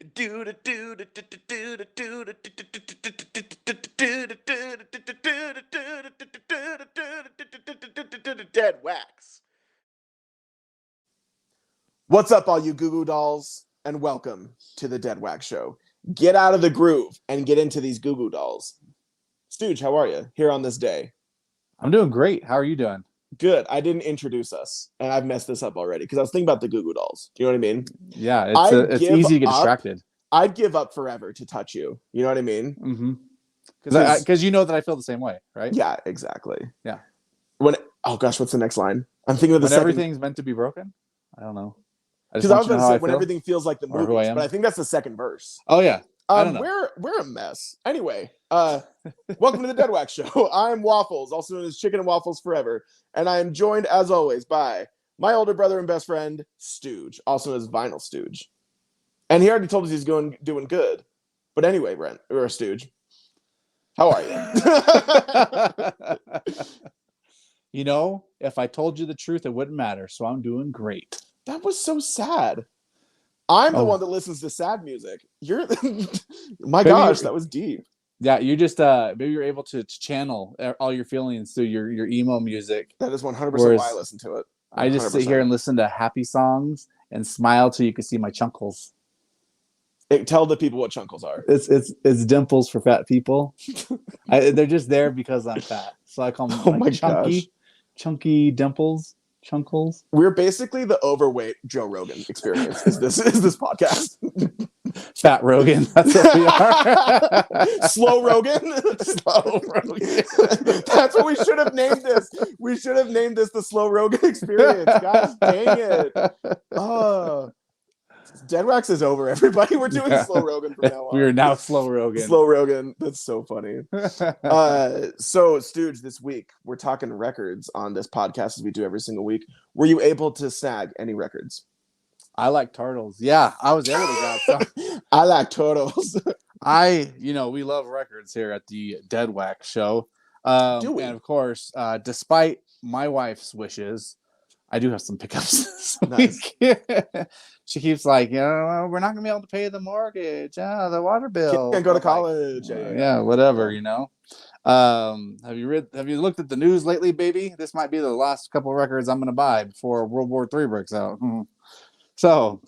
Deadwax. What's up, all you Goo Goo Dolls, and welcome to the Deadwax Show. Get out of the groove and get into these Goo Goo Dolls. Stooge, how are you here on this day? I'm doing great. How are you doing? Good. I didn't introduce us, and I've messed this up already because I was thinking about the Goo Goo Dolls. Do you know what I mean? Yeah, it's easy to get distracted. I'd give up forever to touch you. You know what I mean? Mm-hmm. Because you know that I feel the same way, right? Yeah, exactly. Yeah. Oh gosh, what's the next line? I'm thinking of the when everything's meant to be broken. I don't know. Because I was going to say when everything feels like the movies, but I think that's the second verse. Oh yeah. I don't know. We're a mess. Anyway, welcome to the Deadwax Show. I'm Waffles, also known as Chicken and Waffles Forever, and I am joined as always by my older brother and best friend Stooge, also known as Vinyl Stooge. And he already told us he's doing good. But anyway, Brent or Stooge, how are you? You know, if I told you the truth, it wouldn't matter. So I'm doing great. That was so sad. I'm the one that listens to sad music. You're my gosh, that was deep. Yeah, you just maybe you're able to channel all your feelings through your emo music. That is 100% why I listen to it. 100%. I just sit here and listen to happy songs and smile till you can see my chunkles. Tell the people what chunkles are. It's dimples for fat people. They're just there because I'm fat, so I call them chunky dimples. Chunkles. We're basically the overweight Joe Rogan experience. Is this podcast? Fat Rogan. That's what we are. Slow Rogan. Slow Rogan. That's what we should have named this. We should have named this the Slow Rogan experience. Gosh dang it. Deadwax is over, everybody. We're doing Slow Rogan from now on. We are now Slow Rogan. Slow Rogan. That's so funny. So, Stooge, this week, we're talking records on this podcast as we do every single week. Were you able to snag any records? I like turtles. Yeah, I was able to grab some. I like turtles. We love records here at the Deadwax Show. Do we? And of course, despite my wife's wishes, I do have some pickups this week. She keeps like, we're not gonna be able to pay the mortgage, the water bill. Can't go to college. Yeah, whatever, Have you looked at the news lately, baby? This might be the last couple of records I'm gonna buy before World War III breaks out. So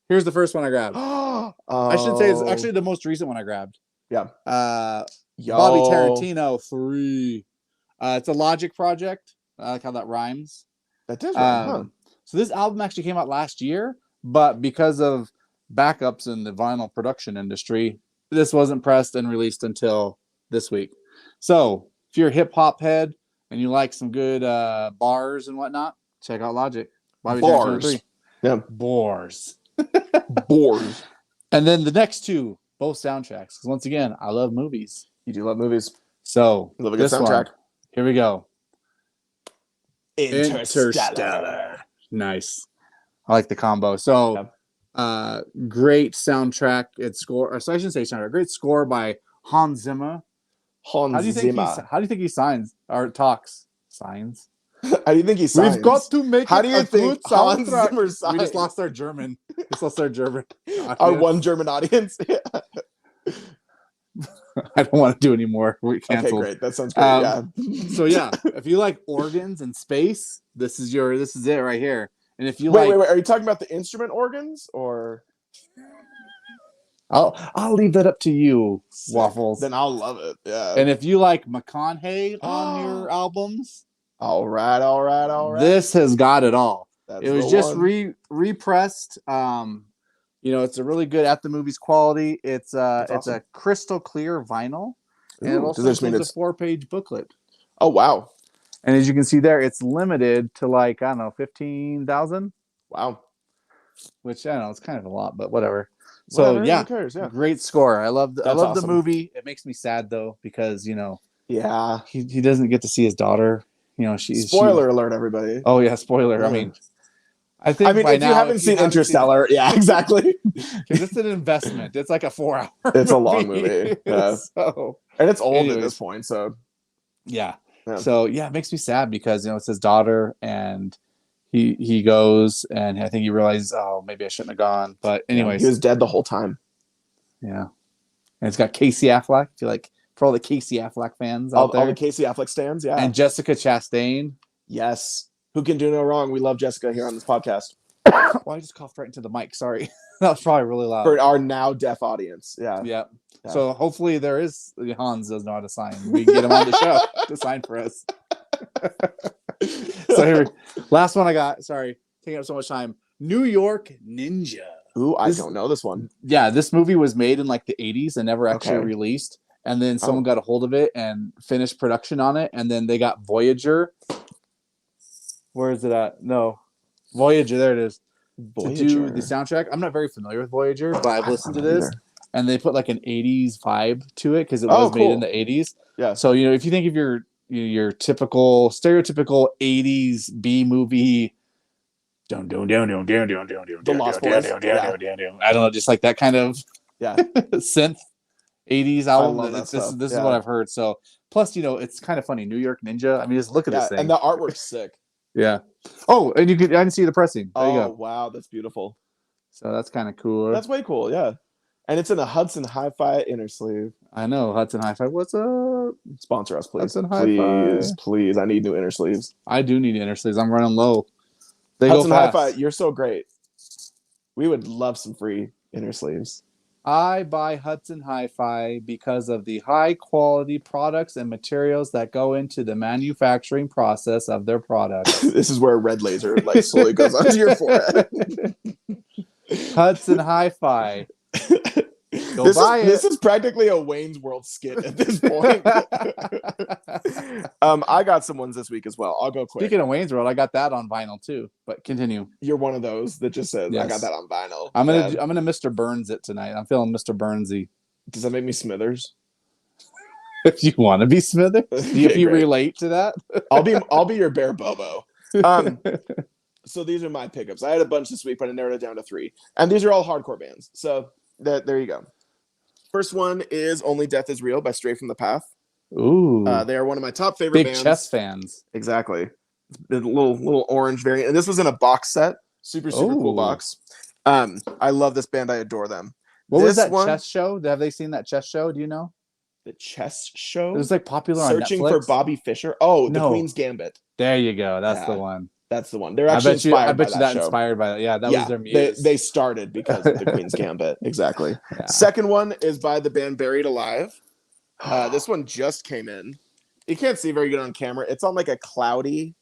here's the first one I grabbed. I should say it's actually the most recent one I grabbed. Yeah. Bobby Tarantino 3. It's a Logic project. I like how that rhymes. That does rhyme, huh? So this album actually came out last year, but because of backups in the vinyl production industry, this wasn't pressed and released until this week. So if you're a hip hop head and you like some good bars and whatnot, check out Logic. Bobby Bars. 3. Yeah. Bars. Bars. And then the next two, both soundtracks. Because once again, I love movies. You do love movies. So you love a good soundtrack. Here we go. Interstellar. Nice. I like the combo. So, great soundtrack. It's score. Or so I shouldn't say soundtrack. Great score by Hans Zimmer. How do you think he signs or talks? Signs. How do you think he signs? We've got to make. How do you think Hans Zimmer signs? We just lost our German. Our one German audience. I don't want to do anymore. We canceled. Okay, great. That sounds great. So if you like organs and space, this is it right here. And if you wait, are you talking about the instrument organs or? I'll leave that up to you, Waffles. Then I'll love it. Yeah. And if you like McConaughey on your albums, all right. This has got it all. That's it was just repressed. It's a really good at the movies quality. It's a crystal clear vinyl. And it also includes a 4-page booklet. Oh, wow. And as you can see there, it's limited to 15,000. Wow. Which, I don't know, it's kind of a lot, but whatever. So, who cares? Yeah. Great score. I love awesome. the movie. It makes me sad, though, because, yeah, he doesn't get to see his daughter. Spoiler alert, everybody. Oh, yeah, spoiler. Yeah. I mean, if you haven't seen Interstellar, yeah, exactly. Because it's an investment. It's like a 4-hour It's a long movie. Yeah. And it's old anyways. At this point, so. Yeah. So, it makes me sad because, it's his daughter and he goes, and I think he realizes, oh, maybe I shouldn't have gone. But anyways, he was dead the whole time. Yeah, and it's got Casey Affleck. I feel like for all the Casey Affleck fans out there, all the Casey Affleck stands, yeah, and Jessica Chastain. Yes, who can do no wrong? We love Jessica here on this podcast. Well, I just coughed right into the mic. Sorry, that was probably really loud for our now deaf audience. Yeah. So hopefully there is Hans doesn't know how to sign. We can get him on the show to sign for us. So here, last one I got. Sorry, taking up so much time. New York Ninja. Ooh, I don't know this one. Yeah, this movie was made in like the 80s and never actually released. And then someone got a hold of it and finished production on it. And then they got Voyager. Where is it at? No. Voyager, there it is. Voyager. To do the soundtrack. I'm not very familiar with Voyager, but I've listened to this. Either. And they put like an 80s vibe to it because it was made in the 80s. Yeah. So, you know, if you think of your typical, stereotypical 80s B movie, The Lost Boys. I don't know, just like that kind of synth 80s album. This is what I've heard. So plus, you know, it's kind of funny. New York Ninja. I mean, just look at this thing. And the artwork's sick. Yeah. Oh, and I didn't see the pressing. There you go. Wow, that's beautiful. So that's kind of cool. That's way cool, yeah. And it's in a Hudson Hi-Fi inner sleeve. I know, Hudson Hi-Fi. What's up? Sponsor us, please. Hudson Hi-Fi. Please. I need new inner sleeves. I do need inner sleeves. I'm running low. Hudson Hi-Fi, you're so great. We would love some free inner sleeves. I buy Hudson Hi-Fi because of the high quality products and materials that go into the manufacturing process of their products. This is where a red laser like slowly goes onto your forehead. Hudson Hi-Fi. This is practically a Wayne's World skit at this point. I got some ones this week as well. I'll go quick. Speaking of Wayne's World, I got that on vinyl too. But continue. You're one of those that just says, I got that on vinyl. I'm gonna Mr. Burns it tonight. I'm feeling Mr. Burnsy. Does that make me Smithers? If you want to be Smithers, if you relate to that, I'll be your Bear Bobo. So these are my pickups. I had a bunch this week, but I narrowed it down to 3, and these are all hardcore bands. So there you go. First one is Only Death Is Real by Stray from the Path. Ooh. They are one of my top favorite bands. Big Chess fans. Exactly. The little orange variant. And this was in a box set. Super cool box. I love this band. I adore them. What was that chess show? Have they seen that chess show? Do you know? The chess show? It was like popular on Netflix. Searching for Bobby Fischer. Oh, The Queen's Gambit. There you go. That's the one. That's the one. They're actually inspired by that show. I bet you that inspired by that. Yeah, that was their muse. They started because of the Queen's Gambit. Exactly. Yeah. Second one is by the band Buried Alive. This one just came in. You can't see very good on camera. It's on like a cloudy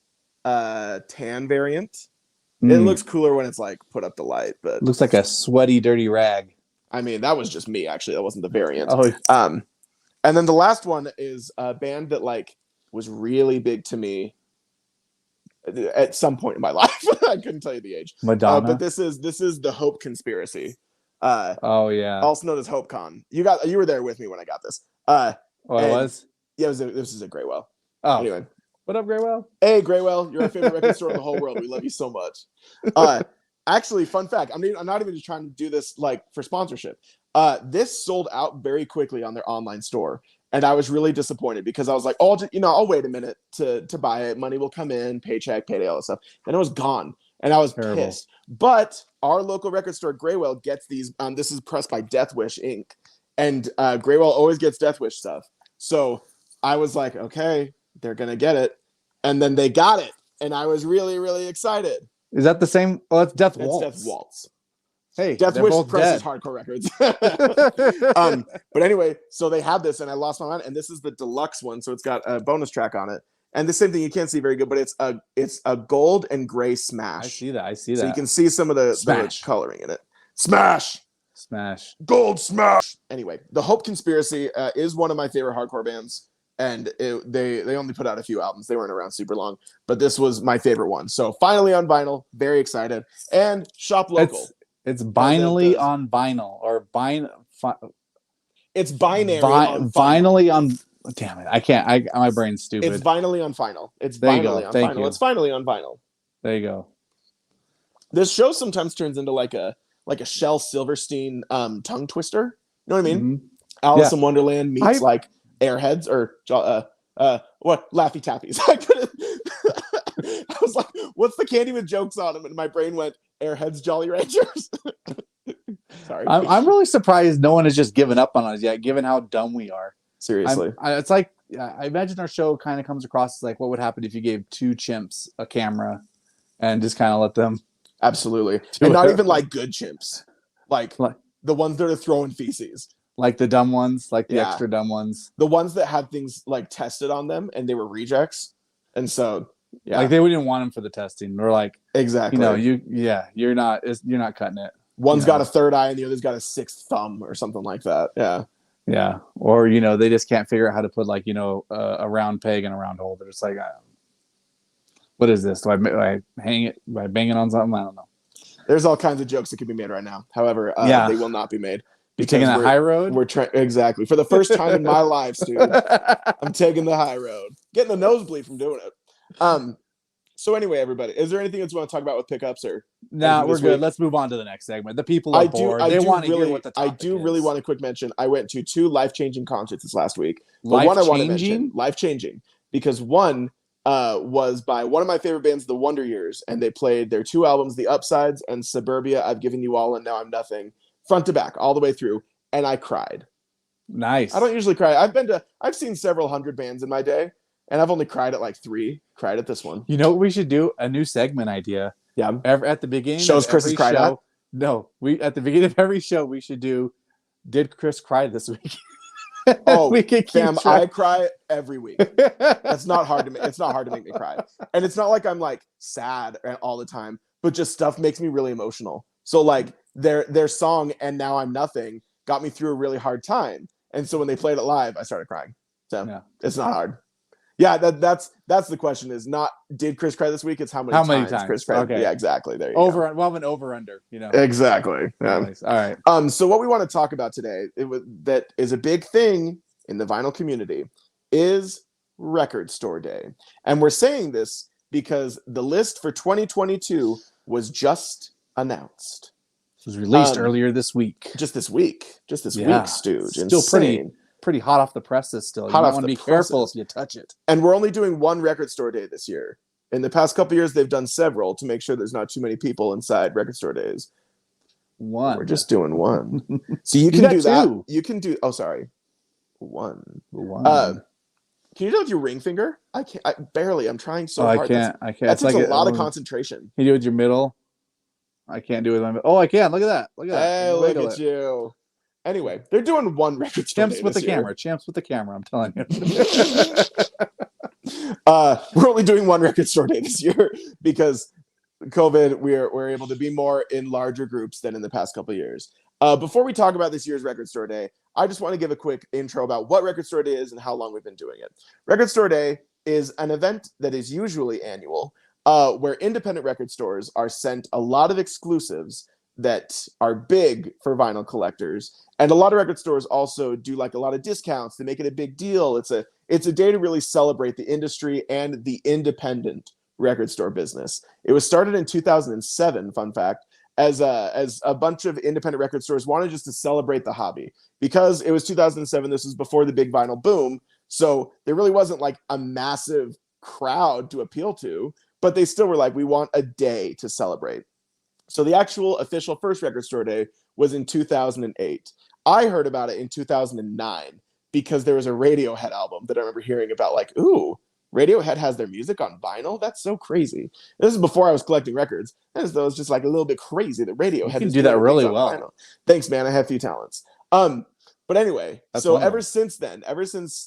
tan variant. It looks cooler when it's like put up the light, but it looks like a sweaty, dirty rag. I mean, that was just me actually. That wasn't the variant. Oh. And then the last one is a band that like was really big to me at some point in my life. I couldn't tell you the age. Madonna. But this is the Hope Conspiracy. Oh yeah. Also known as Hope Con. You were there with me when I got this. I was? Yeah, this is a Graywell. Oh. Anyway. What up, Graywell? Hey, Graywell, you're our favorite record store in the whole world. We love you so much. Actually, fun fact, I'm not even just trying to do this like for sponsorship. This sold out very quickly on their online store. And I was really disappointed because I was like, I'll wait a minute to buy it. Money will come in, paycheck, payday, all that stuff. And it was gone. And I was pissed. But our local record store, Graywell, gets these. This is pressed by Death Wish Inc. And Graywell always gets Death Wish stuff. So I was like, okay, they're going to get it. And then they got it. And I was really, really excited. Is that the same? Oh, that's Death Waltz. Death Waltz. Hey, Death Wish presses hardcore records. But anyway, so they had this and I lost my mind. And this is the deluxe one. So it's got a bonus track on it. And the same thing, you can't see very good, but it's a gold and gray smash. I see that. So you can see some of the coloring in it. Smash. Gold smash. Anyway, the Hope Conspiracy is one of my favorite hardcore bands. And they only put out a few albums. They weren't around super long. But this was my favorite one. So finally on vinyl. Very excited. And shop local. It's binally on vinyl or it's binary on vinily on. Damn it! I can't. My brain's stupid. It's vinily on vinyl. It's vinily on vinyl. It's finally on vinyl. There you go. This show sometimes turns into like a Shel Silverstein tongue twister. You know what I mean? Mm-hmm. Alice in Wonderland meets like Airheads or what Laffy Tappies. I was like, what's the candy with jokes on them? And my brain went, Airheads Jolly Ranchers. Sorry. I'm really surprised no one has just given up on us yet, given how dumb we are. Seriously. It's like, I imagine our show kind of comes across as like, what would happen if you gave two chimps a camera and just kind of let them. Absolutely. And not even like good chimps. Like the ones that are throwing feces. Like the dumb ones, like the extra dumb ones. The ones that had things like tested on them and they were rejects. And so, like they wouldn't want them for the testing. We're like, exactly. You're not cutting it. One's got a third eye and the other's got a sixth thumb or something like that. Yeah. Yeah. Or, they just can't figure out how to put like, a round peg in a round hole. They're just like, what is this? Do I hang it by banging on something? I don't know. There's all kinds of jokes that can be made right now. However, they will not be made. You're taking that high road? We're trying exactly. For the first time in my life, dude, I'm taking the high road. Getting a nosebleed from doing it. So anyway, everybody, is there anything else you want to talk about with pickups or? No, we're good. Let's move on to the next segment. The people are bored. They want to hear what the topic is. Really want to quick mention. I went to 2 life-changing concerts this last week. But one I want to mention, life-changing, because one was by one of my favorite bands, The Wonder Years, and they played their 2 albums, The Upsides and Suburbia, I've Given You All and Now I'm Nothing, front to back, all the way through, and I cried. Nice. I don't usually cry. I've seen several hundred bands in my day, and I've only cried at like 3. Cried at this one. You know what we should do? A new segment idea. Yeah. At the beginning shows Chris has cried at? No, at the beginning of every show we should do. Did Chris cry this week? Oh, we can fam, I cry every week. It's not hard to make me cry, and it's not like I'm like sad all the time, but just stuff makes me really emotional. So like their song "And Now I'm Nothing" got me through a really hard time, and so when they played it live, I started crying. So it's not hard. Yeah, that's the question. Is not did Chris cry this week? It's how many times Chris cried. Okay. Yeah, exactly. There you go. We'll have an over under. Exactly. Yeah. Nice. All right. So what we want to talk about today, that is a big thing in the vinyl community, is Record Store Day, and we're saying this because the list for 2022 was just announced. It was released earlier this week. Just this week, Stooge. Still Insane. Pretty hot off the presses still. You want to be careful if you touch it. And we're only doing one Record Store Day this year. In the past couple years, they've done several to make sure there's not too many people inside Record Store Days. One. We're just doing one. So you can do that. You can do. Oh, sorry. One. Can you do it with your ring finger? I can't. Barely. I'm trying so hard. I can't. That takes a lot of concentration. Can you do it with your middle? I can't do it with my middle. Oh, I can. Look at that. Hey, look at you. Anyway, they're doing one Record Store Day this year. Champs with the camera, I'm telling you. We're only doing one Record Store Day this year because COVID, we're able to be more in larger groups than in the past couple of years. Before we talk about this year's Record Store Day, I just want to give a quick intro about what Record Store Day is and how long we've been doing it. Record Store Day is an event that is usually annual, where independent record stores are sent a lot of exclusives that are big for vinyl collectors, and a lot of record stores also do like a lot of discounts. They make it a big deal. It's a day to really celebrate the industry and the independent record store business. It was started in 2007, fun fact, as a bunch of independent record stores wanted just to celebrate the hobby, because it was 2007. This was before the big vinyl boom, so there really wasn't like a massive crowd to appeal to, but they still were like, we want a day to celebrate. So the actual official first Record Store Day was in 2008. I heard about it in 2009 because there was a Radiohead album that I remember hearing about, like, ooh, Radiohead has their music on vinyl? That's so crazy. This is before I was collecting records. As though it's just like a little bit crazy that Radiohead can do that really well. Vinyl. Thanks, man. I have a few talents. But anyway, so ever since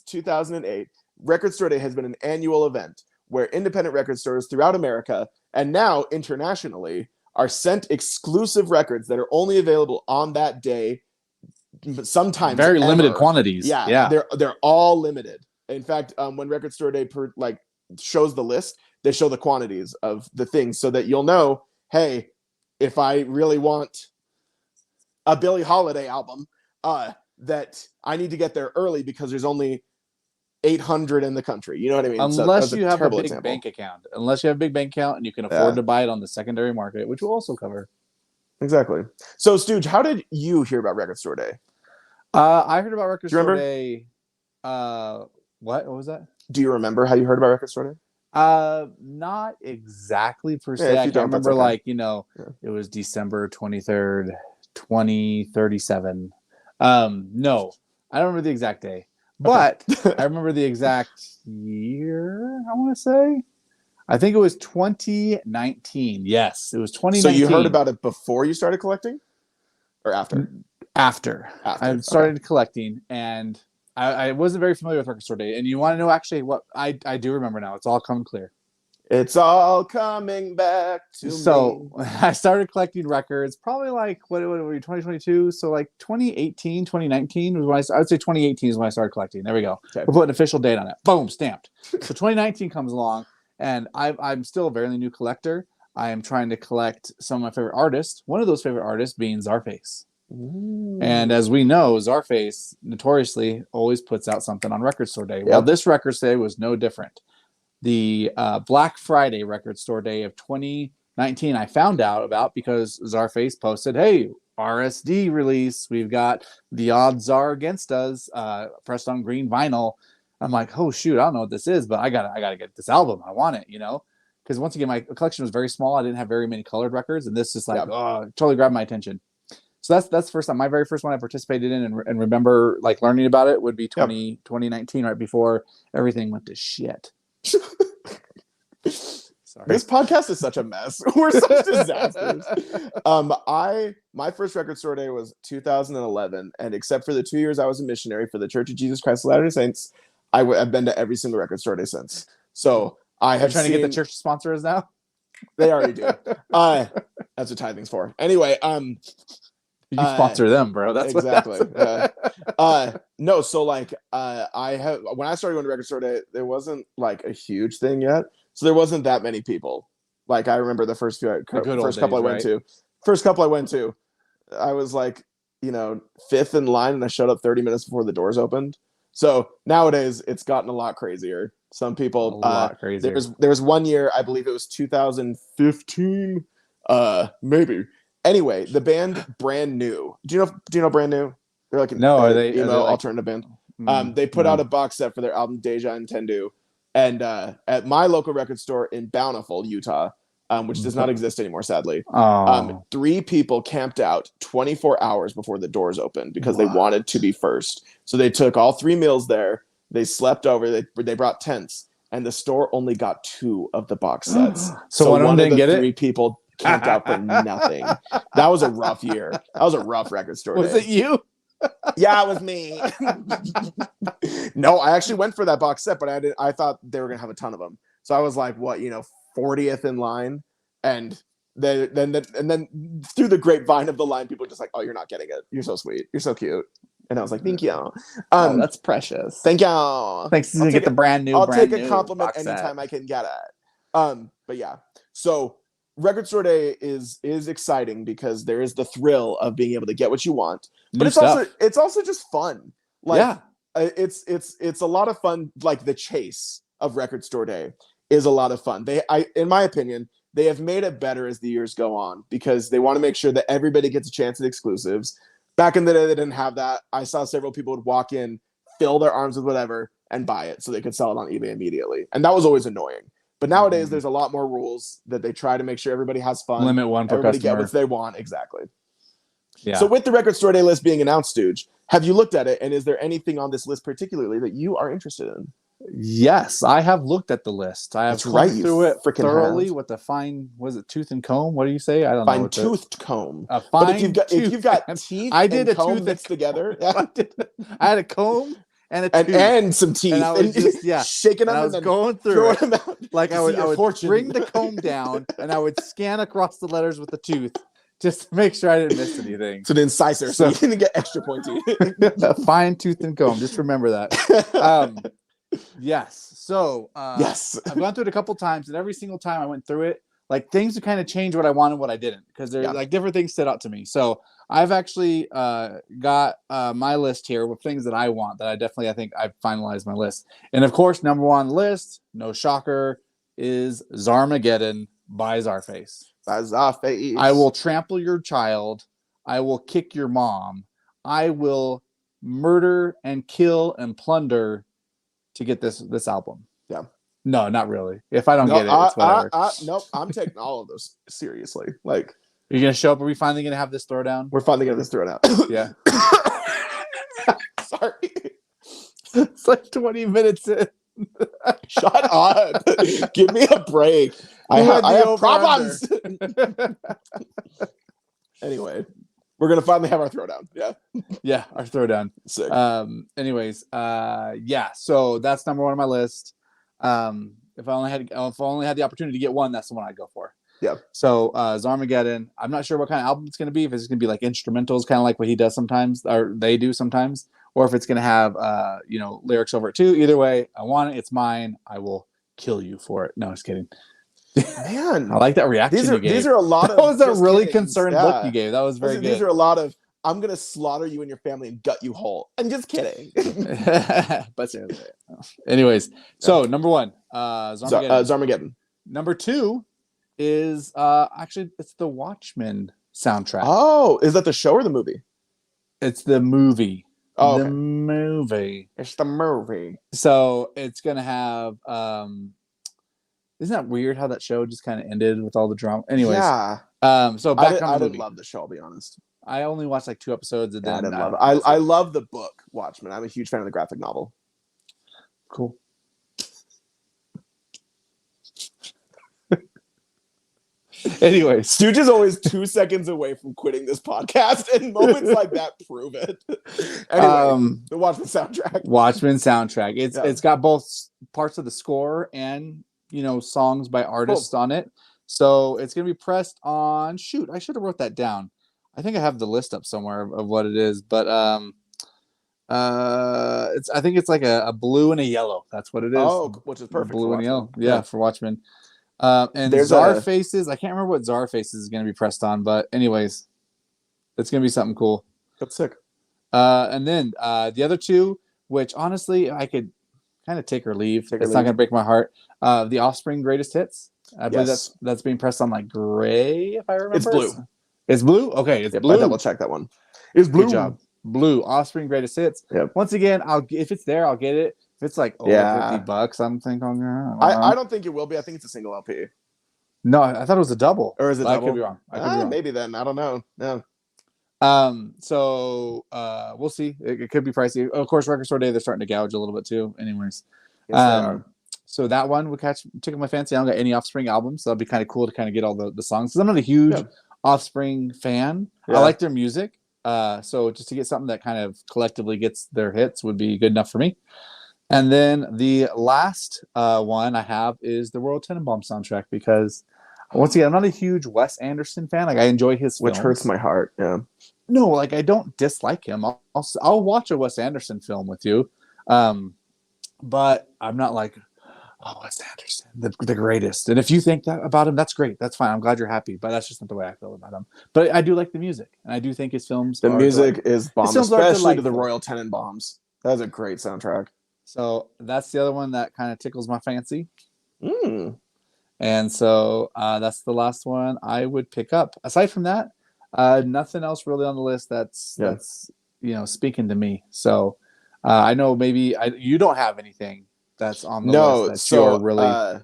2008, Record Store Day has been an annual event where independent record stores throughout America and now internationally are sent exclusive records that are only available on that day, sometimes very limited quantities. Yeah. They're all limited. In fact, when Record Store Day shows the list, they show the quantities of the things so that you'll know, hey, if I really want a Billie Holiday album, that I need to get there early because there's only 800 in the country. You know what I mean? Unless you have a big bank account. Unless you have a big bank account and you can afford to buy it on the secondary market, which we'll also cover. Exactly. So, Stooge, how did you hear about Record Store Day? I heard about Record Store Day. What was that? Do you remember how you heard about Record Store Day? Not exactly per Yeah, se. if I you can't don't, that's remember, okay. like, Yeah. it was December 23rd, 2037. No, I don't remember the exact day, but Okay. I remember the exact year, I want to say. I think it was 2019. Yes, it was So you heard 2019. about it before you started collecting, or after? After I After. Okay. started collecting, and I wasn't very familiar with Record Store Day. And you want to know actually what I do remember now? It's all come clear. It's all coming back to So me. I started collecting records probably like what were we, 2022? So like 2018, 2019 was when I would say 2018 is when I started collecting. There we go. Okay. We're putting an official date on it. Boom, stamped. So 2019 comes along, and I'm still a very new collector. I am trying to collect some of my favorite artists. One of those favorite artists being Czarface. And as we know, Czarface notoriously always puts out something on Record Store Day. Yep. Well, this Record Store Day was no different. The Black Friday Record Store Day of 2019, I found out about because Czarface posted, "Hey, RSD release. We've got The Odds Are Against Us, pressed on green vinyl." I'm like, "Oh shoot, I don't know what this is, but I gotta get this album. I want it, Because once again, my collection was very small. I didn't have very many colored records, and this just like, totally grabbed my attention. So that's the first time. My very first one I participated in and remember like learning about it would be 2019, right before everything went to shit. Sorry. This podcast is such a mess. We're such disasters. My first Record Store Day was 2011, and except for the 2 years I was a missionary for the Church of Jesus Christ of Latter-day Saints, I've been to every single Record Store Day since. So I have trying to get the church to sponsor us now. They already do. That's what tithing's for. Anyway, you sponsor them, bro. That's exactly. No, so like I have when I started going to Record Store Day, there wasn't like a huge thing yet, so there wasn't that many people. Like I remember the first couple I went to, I was like, fifth in line, and I showed up 30 minutes before the doors opened. So nowadays it's gotten a lot crazier. Some people a lot crazier. There was 1 year, I believe it was 2015, maybe. Anyway, the band Brand New. Do you know Brand New? They're like an emo alternative band. They put out a box set for their album Deja Entendu, and at my local record store in Bountiful, Utah, which does not exist anymore, sadly. 3 people camped out 24 hours before the doors opened because they wanted to be first. So they took all 3 meals there. They slept over. They brought tents, and the store only got 2 of the box sets. So one of the 3 people camped out for nothing. That was a rough year. That was a rough Record Store Day. Was it you? Yeah, it was me. No, I actually went for that box set, but I thought they were gonna have a ton of them. So I was like, 40th in line, and then through the grapevine of the line, people were just like, "Oh, you're not getting it. You're so sweet. You're so cute." And I was like, "Thank you." That's precious. Thank you. Thanks to get the brand new. I'll take a compliment anytime I can get it. But yeah, so Record Store Day is exciting because there is the thrill of being able to get what you want, but it's also just fun. Like, it's a lot of fun. Like the chase of Record Store Day is a lot of fun. In my opinion, they have made it better as the years go on because they want to make sure that everybody gets a chance at exclusives. Back in the day, they didn't have that. I saw several people would walk in, fill their arms with whatever, and buy it so they could sell it on eBay immediately, and that was always annoying. But nowadays, there's a lot more rules that they try to make sure everybody has fun. Limit one per everybody customer. Get what they want. Exactly. Yeah. So with the Record Store Day list being announced, Stooge, have you looked at it? And is there anything on this list particularly that you are interested in? Yes, I have looked at the list. I have combed through it thoroughly with a fine, was it tooth and comb? What do you say? I don't know. Fine-toothed comb. A fine but if you've got teeth and comb mixed together. I had a comb and a tooth. And some teeth. And I was just, shaking them and I was going through it. Them out like I would bring the comb down and I would scan across the letters with the tooth just to make sure I didn't miss anything. It's an incisor, so you can get extra pointy. A fine tooth and comb. Just remember that. Yes. So yes, I've gone through it a couple times, and every single time I went through it, like things would kind of change what I wanted, what I didn't, because there's like different things stood out to me. So I've actually got my list here with things that I want that I think I've finalized my list. And of course, number 1 on the list, no shocker, is Zarmageddon by Czarface. I will trample your child. I will kick your mom. I will murder and kill and plunder to get this album. Yeah. No, not really. If I don't get it, it's whatever. Nope. I'm taking all of those seriously. Like, You're gonna show up. Are we finally gonna have this throwdown? we're finally gonna just throw it out. Yeah. Sorry. It's like 20 minutes in. Shut up. Give me a break. I have problems. Anyway, we're gonna finally have our throwdown. Yeah. Yeah, our throwdown. Sick. Anyways, yeah. So that's number one on my list. If I only had the opportunity to get one, that's the one I'd go for. Yeah. So Zarmageddon. I'm not sure what kind of album it's gonna be. If it's gonna be like instrumentals, kind of like what he does sometimes, or they do sometimes, or if it's gonna have lyrics over it too. Either way, I want it. It's mine. I will kill you for it. No, just kidding. Man, I like that reaction. These are a lot of. That was a really kiddings. concerned look you gave. That was very good. These are a lot of. I'm gonna slaughter you and your family and gut you whole. I'm just kidding. But seriously. Anyways, so number one, Zarmageddon. Number two is actually it's the Watchmen soundtrack. Oh, is that the show or the movie? It's the movie. Oh, the movie. It's the movie. So it's gonna have isn't that weird how that show just kind of ended with all the drama? Anyways, yeah. So back on the I movie. didn't love the show, I'll be honest. I only watched like 2 episodes and then I didn't love it. I love the book Watchmen. I'm a huge fan of the graphic novel. Cool. Anyway, Stooge is always 2 seconds away from quitting this podcast, and moments like that prove it. Anyway, the Watchmen soundtrack. It's got both parts of the score and songs by artists on it. So it's gonna be pressed on. Shoot, I should have wrote that down. I think I have the list up somewhere of what it is, but I think it's like a blue and a yellow. That's what it is. Oh, which is perfect. Blue and yellow. Yeah, for Watchmen. And there's Czarfaces. I can't remember what Czarfaces is going to be pressed on, but anyways, it's going to be something cool. That's sick. And then the other two, which honestly I could kind of take or leave. It's not going to break my heart. The Offspring Greatest Hits. I believe that's being pressed on like gray, if I remember. It's blue. It's blue? Okay, it's blue. I double check that one. It's blue. Good job. Blue. Offspring Greatest Hits. Yep. Once again, if it's there, I'll get it. If it's like over $50, I'm thinking. I don't think it will be. I think it's a single LP. No, I thought it was a double. Or is it double? I could be wrong. Maybe then. I don't know. No. So we'll see. It could be pricey. Of course, Record Store Day, they're starting to gouge a little bit too. Anyways. Yes, they are. So that one would tickle my fancy. I don't got any Offspring albums, so that'd be kind of cool to kind of get all the songs. Because I'm not a huge Offspring fan. I like their music. So just to get something that kind of collectively gets their hits would be good enough for me. And then the last one I have is the Royal Tenenbaum soundtrack, because once again, I'm not a huge Wes Anderson fan. Like, I enjoy his films. Which hurts my heart. Yeah. No, like, I don't dislike him. I'll watch a Wes Anderson film with you. But I'm not like, oh, Wes Anderson, the greatest. And if you think that about him, that's great. That's fine. I'm glad you're happy. But that's just not the way I feel about him. But I do like the music. And I do think his films The music is bomb, especially to the Royal Tenenbaums. That was a great soundtrack. So that's the other one that kind of tickles my fancy. And so that's the last one I would pick up. Aside from that, nothing else really on the list that's speaking to me. So I know maybe you don't have anything that's on the list that you're really.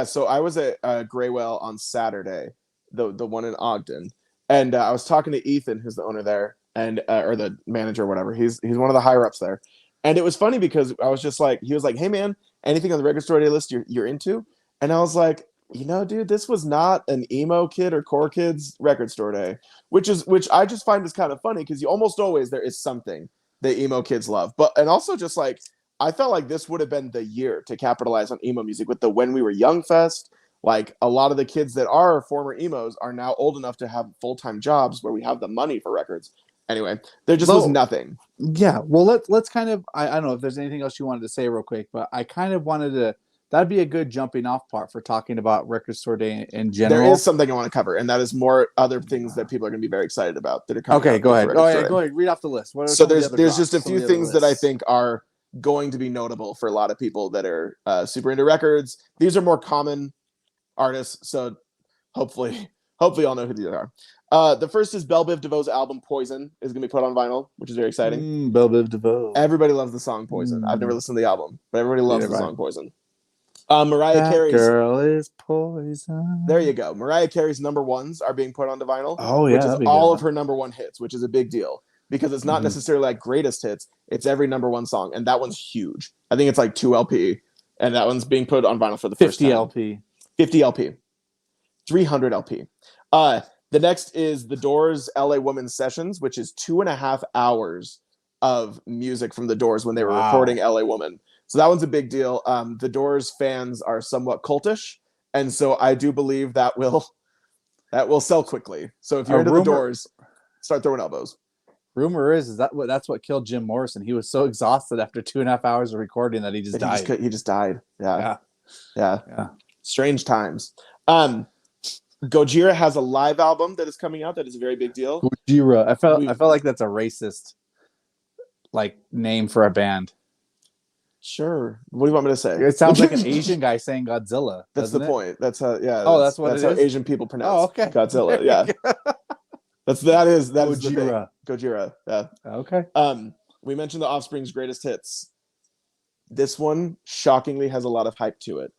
So I was at Graywell on Saturday, the one in Ogden, and I was talking to Ethan, who's the owner there, and or the manager, or whatever. He's one of the higher ups there. And it was funny because I was just like, he was like, hey man, anything on the Record Store Day list you're into? And I was like, dude, this was not an emo kid or core kids Record Store Day, which I just find is kind of funny, because you almost always there is something that emo kids love. And also just like, I felt like this would have been the year to capitalize on emo music with the When We Were Young Fest. Like, a lot of the kids that are former emos are now old enough to have full-time jobs where we have the money for records. Anyway, there just was nothing. Yeah, well, let's kind of, I don't know if there's anything else you wanted to say real quick, but I kind of wanted to, that'd be a good jumping off part for talking about Record Store Day in general. There is something I want to cover, and that is more other things that people are going to be very excited about that are coming. Okay, go ahead. Go ahead. Read off the list. So there's just a few things that I think are going to be notable for a lot of people that are super into records. These are more common artists, so hopefully I'll know who these are. The first is Belle Biv DeVoe's album Poison is going to be put on vinyl, which is very exciting. Belle Biv DeVoe. Everybody loves the song Poison. I've never listened to the album, but everybody loves the song Poison. Mariah That Carey's. girl is poison. There you go. Mariah Carey's number ones are being put onto vinyl, Oh, yeah, which is that'd be all good. of her number one hits, which is a big deal because it's not Mhm. necessarily like greatest hits. It's every number one song, and that one's huge. I think it's like 2 LP, and that one's being put on vinyl for the first 50 time. LP. 50 LP. 300 LP. The next is The Doors' LA Woman Sessions, which is 2.5 hours of music from The Doors when they were Wow. recording LA Woman. So that one's a big deal. The Doors fans are somewhat cultish, and so I do believe that will sell quickly. So if you're into The Doors, start throwing elbows. Rumor is that's what killed Jim Morrison. He was so exhausted after 2.5 hours of recording that he just died. He just died. Yeah. Yeah. Strange times. Gojira has a live album that is coming out. That is a very big deal. Gojira. I felt like that's a racist like name for a band. Sure. What do you want me to say? It sounds like an Asian guy saying Godzilla. That's the point. That's how. Yeah. Oh, that's what it how is? Asian people pronounce. Okay. Godzilla. Yeah. that is Gojira. Gojira. Yeah. Okay. We mentioned the Offspring's greatest hits. This one shockingly has a lot of hype to it.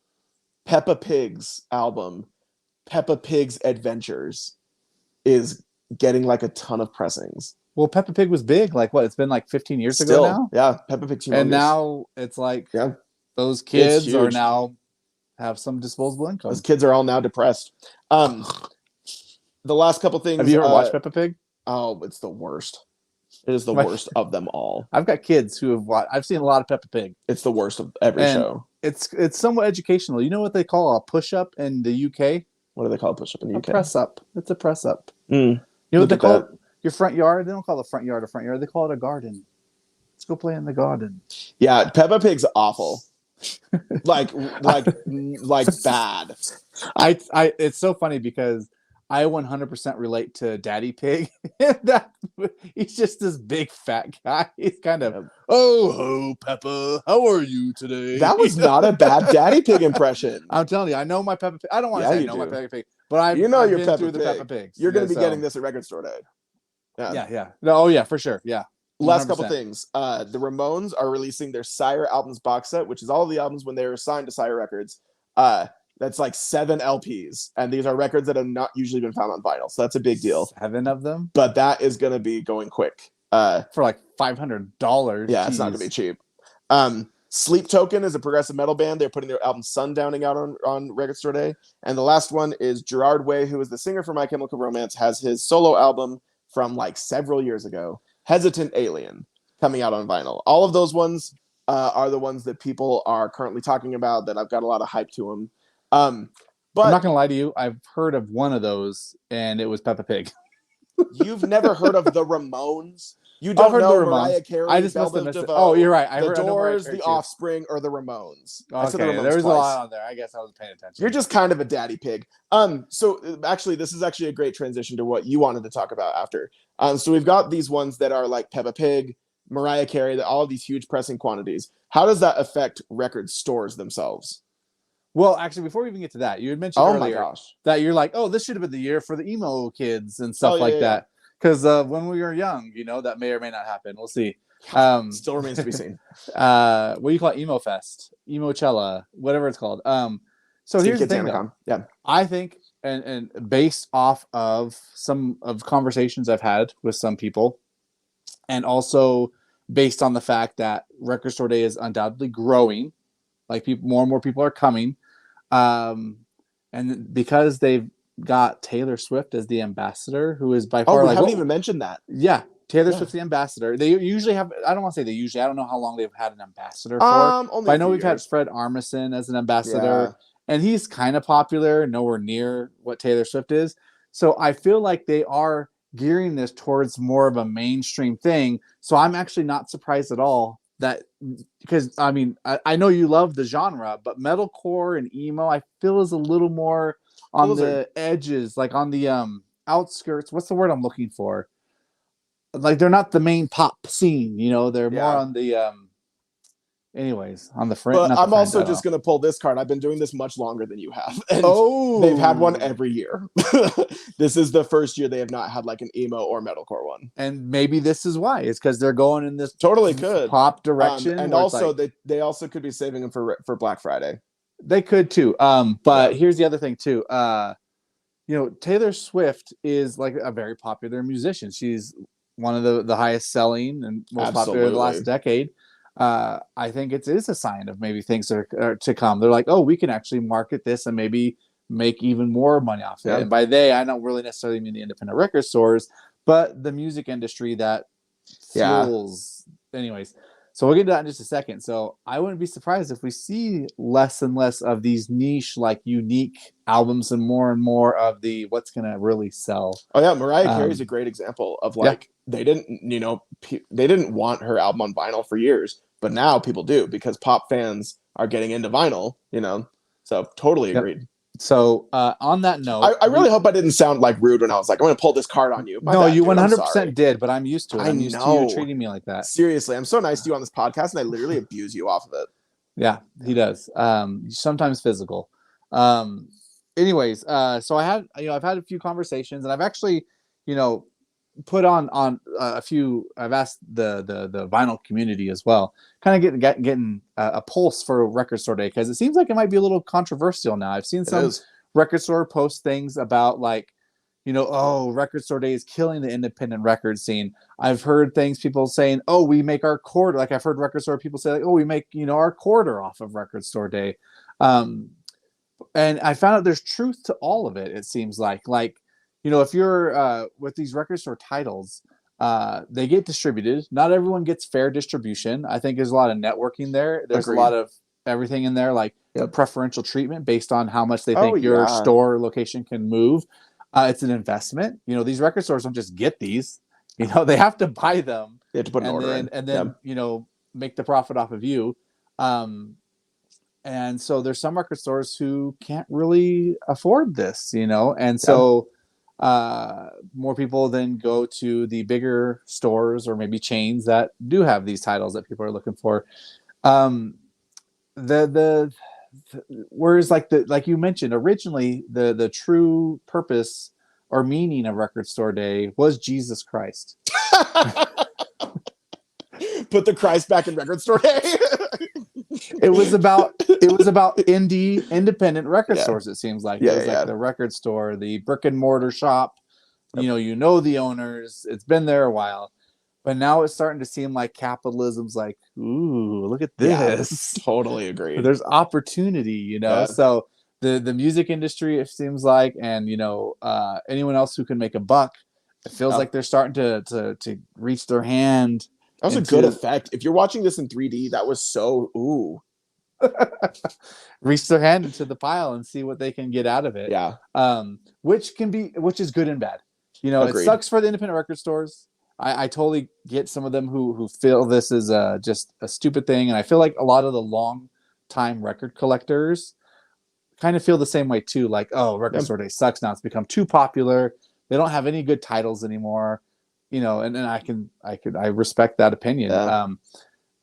Peppa Pig's album, Peppa Pig's Adventures, is getting like a ton of pressings. Well, Peppa Pig was big. Like what? It's been like 15 years ago now. Yeah, Peppa Pig's humongous. And now it's like those kids are now have some disposable income. Those kids are all now depressed. The last couple things. Have you ever watched Peppa Pig? Oh, it's the worst. It is the worst of them all. I've got kids who have watched. I've seen a lot of Peppa Pig. It's the worst of every show. It's somewhat educational. You know what they call a push-up in the UK? What do they call a push-up in the UK? A press-up. It's a press-up. You know what they call it? Your front yard? They don't call the front yard a front yard. They call it a garden. Let's go play in the garden. Yeah, Peppa Pig's awful. like bad. It's so funny because I 100% relate to Daddy Pig. He's just this big fat guy. He's kind of, oh ho, Peppa, how are you today? That was not a bad Daddy Pig impression. I'm telling you, I know my Peppa Pig. I don't want to say I know my Peppa Pig, but I've your been Peppa through the Pig. Peppa Pigs. You're going to be getting this at Record Store Day. Yeah. No, oh yeah, for sure. Yeah. 100%. Last couple things. The Ramones are releasing their Sire albums box set, which is all of the albums when they were signed to Sire Records. That's like 7 LPs, and these are records that have not usually been found on vinyl, so that's a big deal. 7 of them, but that is going to be going quick. For like $500. Yeah, it's not going to be cheap. Sleep Token is a progressive metal band. They're putting their album Sundowning out on Record Store Day, and the last one is Gerard Way, who is the singer for My Chemical Romance, has his solo album from like several years ago, Hesitant Alien, coming out on vinyl. All of those ones are the ones that people are currently talking about that I've got a lot of hype to them. But I'm not gonna lie to you. I've heard of one of those, and it was Peppa Pig. You've never heard of the Ramones? You don't know Mariah Carey? I just must have missed it. Oh, you're right. The Doors, the Offspring, or the Ramones? Okay, there was a lot on there. I guess I wasn't paying attention. You're just kind of a daddy pig. So actually, this is actually a great transition to what you wanted to talk about after. So we've got these ones that are like Peppa Pig, Mariah Carey, all of these huge pressing quantities. How does that affect record stores themselves? Well, actually, before we even get to that, you had mentioned earlier that you're like, oh, this should have been the year for the emo kids and stuff that. Because when we were young, that may or may not happen. We'll see. Still remains to be seen. What do you call it? Emo Fest, Emochella, whatever it's called. So here's the thing, though. Yeah, I think, and based off of some of conversations I've had with some people, and also based on the fact that Record Store Day is undoubtedly growing, like more and more people are coming. And because they've got Taylor Swift as the ambassador, who is by far we haven't even mentioned that. Yeah, Taylor Swift's the ambassador. They usually have. I don't want to say they usually. I don't know how long they've had an ambassador for. But I know we've had Fred Armisen as an ambassador, and he's kind of popular, nowhere near what Taylor Swift is. So I feel like they are gearing this towards more of a mainstream thing. So I'm actually not surprised at all. That because I mean I know you love the genre, but metalcore and emo I feel is a little more on the edges, like on the outskirts. What's the word I'm looking for? Like they're not the main pop scene, they're more on the anyways, on the front. But I'm also just going to pull this card. I've been doing this much longer than you have. And they've had one every year. This is the first year they have not had like an emo or metalcore one. And maybe this is why. It's because they're going in this totally could pop direction. And also they also could be saving them for Black Friday. They could too. But Yeah. here's the other thing too. Taylor Swift is like a very popular musician. She's one of the highest selling and most popular in the last Absolutely. decade. I think it is a sign of maybe things are to come. They're like, oh, we can actually market this and maybe make even more money off it. Yeah. And by they, I don't really necessarily mean the independent record stores, but the music industry that Yeah. fuels. Anyways, so we'll get to that in just a second. So I wouldn't be surprised if we see less and less of these niche, like unique albums and more of the what's going to really sell. Oh yeah, Mariah Carey's a great example of Yeah. like they didn't want her album on vinyl for years, but now people do because pop fans are getting into vinyl, So totally Yep. agreed. So on that note, I really hope I didn't sound like rude when I was like, I'm going to pull this card on you. My no, bad, you dude. I'm 100% sorry. did, but I'm used to it. I I'm used to know. you treating me like that. Seriously, I'm so nice to you on this podcast, and I literally abuse you off of it. Yeah, he does. Sometimes physical. Anyways, so I've had a few conversations, and I've actually, put on a few. I've asked the vinyl community as well, kind of getting a pulse for Record Store Day, because it seems like it might be a little controversial now. I've seen some record store post things about like, oh, Record Store Day is killing the independent record scene. I've heard people saying, oh, we make our quarter. Like I've heard record store people say like, oh, we make, our quarter off of Record Store Day. And I found out there's truth to all of it. It seems like, if you're with these record store titles, they get distributed. Not everyone gets fair distribution. I think there's a lot of networking there. There's Agreed. A lot of everything in there, like preferential treatment based on how much they think your yeah. store location can move. It's an investment. These record stores don't just get these. They have to buy them. They have to put an order in. And then make the profit off of you. And so there's some record stores who can't really afford this, and so more people then go to the bigger stores or maybe chains that do have these titles that people are looking for. Whereas like you mentioned originally, the true purpose or meaning of Record Store Day was Jesus Christ. Put the Christ back in Record Store Day. It was about independent record stores. It seems like it was like the record store, the brick and mortar shop. The owners. It's been there a while, but now it's starting to seem like capitalism's like, ooh, look at this. Yeah, totally agree. There's opportunity, So the music industry, it seems like, and anyone else who can make a buck, it feels like they're starting to reach their hand. That was a good effect. If you're watching this in 3D, that was so ooh. Reach their hand into the pile and see what they can get out of it. Yeah. Which is good and bad. Agreed. It sucks for the independent record stores. I totally get some of them who feel this is just a stupid thing, and I feel like a lot of the long time record collectors kind of feel the same way too. Like, oh, Record Store Day sucks now. It's become too popular. They don't have any good titles anymore. And I respect that opinion. Yeah.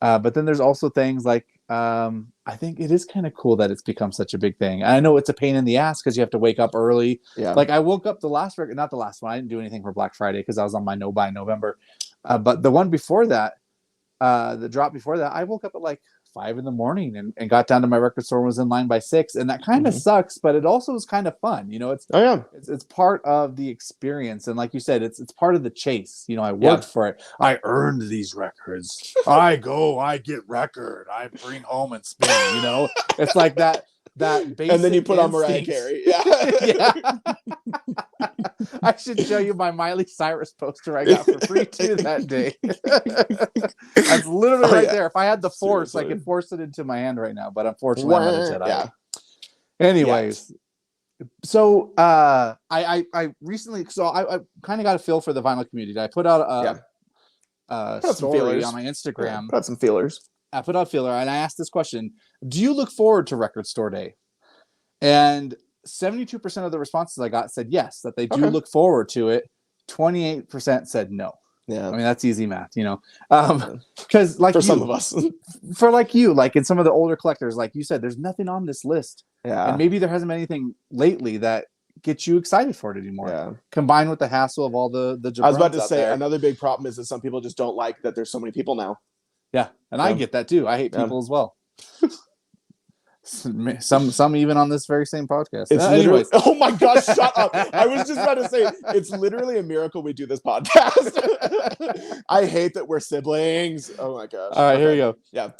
But then there's also things like, I think it is kind of cool that it's become such a big thing. And I know it's a pain in the ass because you have to wake up early. Yeah. Like I woke up not the last one. I didn't do anything for Black Friday because I was on my no buy November. But the one before that, the drop before that, I woke up at like 5 a.m. and got down to my record store and was in line by 6. And that kind of sucks, but it also is kind of fun. It's part of the experience. And like you said, it's part of the chase. I worked for it. I earned these records. I get record. I bring home and spin, It's like that basic and then you put instinct. on Mariah Carey. Yeah. I should show you my Miley Cyrus poster I got for free too that day. That's literally right there. If I had the force, seriously, I could force it into my hand right now, but unfortunately I'm not a Jedi. Yeah. Anyways, so I recently, I kind of got a feel for the vinyl community. I put out a story on my Instagram. Yeah, put out some feelers. I put out a feeler and I asked this question: do you look forward to Record Store Day? And 72% of the responses I got said yes, that they do look forward to it. 28% said no. Yeah. I mean, that's easy math, because like for some of us, for like you, like in some of the older collectors, like you said, there's nothing on this list. Yeah. And maybe there hasn't been anything lately that gets you excited for it anymore. Yeah. Combined with the hassle of all the I was about to say another big problem is that some people just don't like that there's so many people now. Yeah. And I get that too. I hate people as well. Some even on this very same podcast. It's Anyways. oh my gosh, shut up. I was just about to say, it's literally a miracle we do this podcast. I hate that we're siblings. Oh my gosh. All right, here we go. Yeah.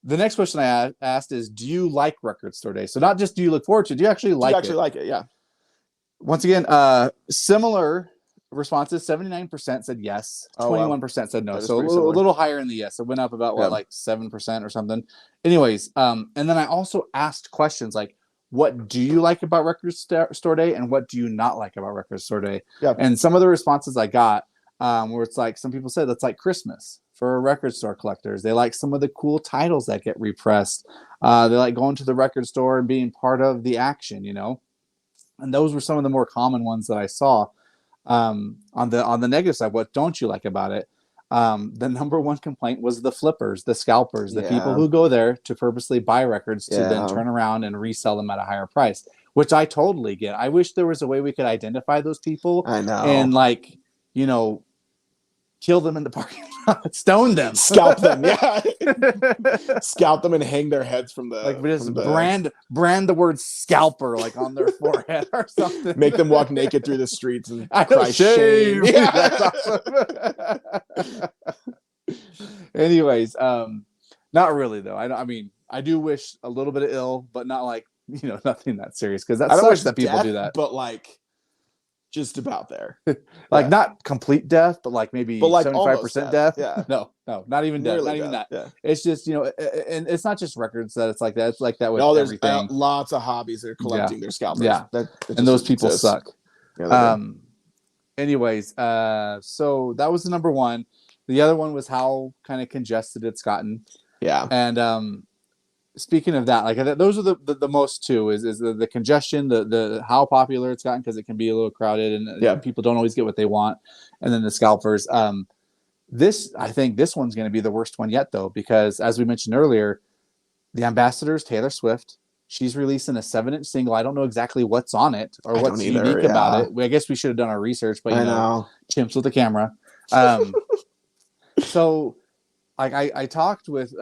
The next question I asked is, do you like Record Store Day? So not just do you look forward to, do you actually like it? Do you actually like it? Yeah. Once again, similar responses. 79% said yes. 21% said no. So a little higher in the yes. It went up about like 7% or something. Anyways, and then I also asked questions like, what do you like about Record Store Day, and what do you not like about Record Store Day? Yeah. And some of the responses I got, where it's like, some people said that's like Christmas for record store collectors. They like some of the cool titles that get repressed. They like going to the record store and being part of the action, you know. And those were some of the more common ones that I saw. On the negative side, what don't you like about it? The number one complaint was the flippers, the scalpers, the people who go there to purposely buy records to then turn around and resell them at a higher price, which I totally get. I wish there was a way we could identify those people. I know. And like, you know, kill them in the parking lot, stone them, scalp them, scalp them and hang their heads from the like just brand the word scalper like on their forehead or something. Make them walk naked through the streets and cry shame. Yeah. That's awesome. Anyways, not really though. I mean, I do wish a little bit of ill, but not like, you know, nothing that serious, because that sucks that people do that. But like, just about there. Like not complete death, but like maybe 75% death. Yeah. No, not even death. Not even that. Yeah. It's just, you know, and it's not just records that it's like that. It's like that with there's everything. Lots of hobbies that are collecting their scalpers. Yeah. And those people suck. Yeah, anyways, so that was the number one. The other one was how kind of congested it's gotten. Yeah. And speaking of that, like those are the most two is the congestion, the how popular it's gotten, because it can be a little crowded and people don't always get what they want, and then the scalpers. I think this one's going to be the worst one yet, though, because as we mentioned earlier, the ambassador's Taylor Swift. She's releasing a 7-inch single. I don't know exactly what's on it or what's unique about it. I guess we should have done our research, but you know, chimps with the camera. So. Like I talked with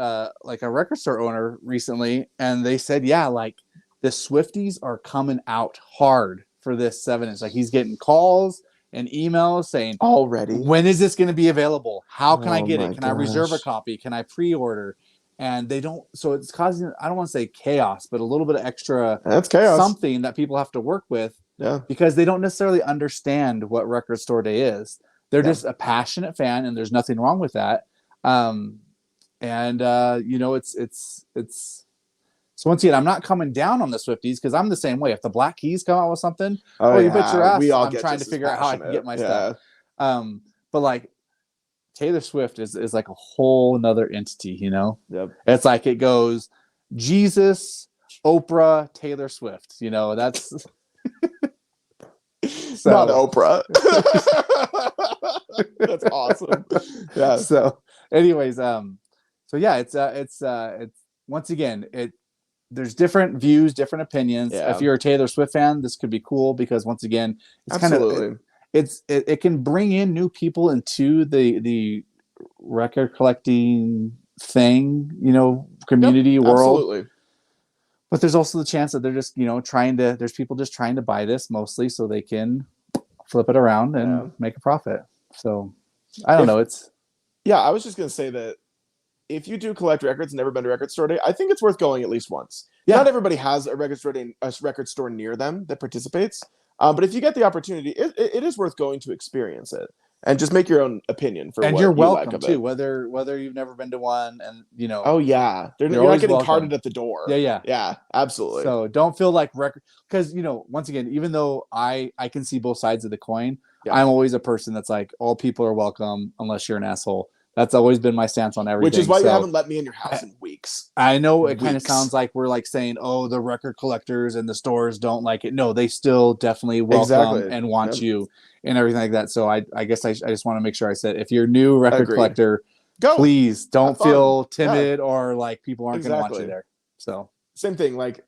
like a record store owner recently, and they said, like the Swifties are coming out hard for this 7-inch. Like he's getting calls and emails saying, already, when is this going to be available? How can I get it? Can I reserve a copy? Can I pre-order? And they don't. So it's causing, I don't want to say chaos, but a little bit of extra something that people have to work with. Yeah. Because they don't necessarily understand what Record Store Day is. They're just a passionate fan, and there's nothing wrong with that. You know, it's so once again, I'm not coming down on the Swifties, because I'm the same way. If the Black Keys come out with something, you bet your ass I'm trying to figure out how I can get my stuff. But like Taylor Swift is like a whole nother entity, you know. It's like it goes Jesus, Oprah, Taylor Swift, you know. That's so, not Oprah. That's awesome. Yeah. So anyways, it's once again, there's different views, different opinions. If you're a Taylor Swift fan, this could be cool, because once again, it's kind of it can bring in new people into the record collecting thing, you know, community world. Absolutely. But there's also the chance that they're just, you know, there's people just trying to buy this mostly so they can flip it around and make a profit. So I don't know. I was just going to say that if you do collect records and never been to Record Store Day, I think it's worth going at least once. Not everybody has a record store near them that participates. But if you get the opportunity, it is worth going to experience it and just make your own opinion for. And what you're welcome like too, whether you've never been to one, and you know. Oh yeah, you're not getting carded at the door. Yeah, absolutely. So don't feel like because you know, once again, even though I can see both sides of the coin, I'm always a person that's like, all people are welcome unless you're an asshole. That's always been my stance on everything. Which is why you haven't let me in your house in weeks. I know it kind of sounds like we're like saying, oh, the record collectors and the stores don't like it. No, they still definitely welcome and want you and everything like that. So I guess I just want to make sure I said, if you're a new record collector, please don't feel timid or like people aren't going to want you there. So same thing. Like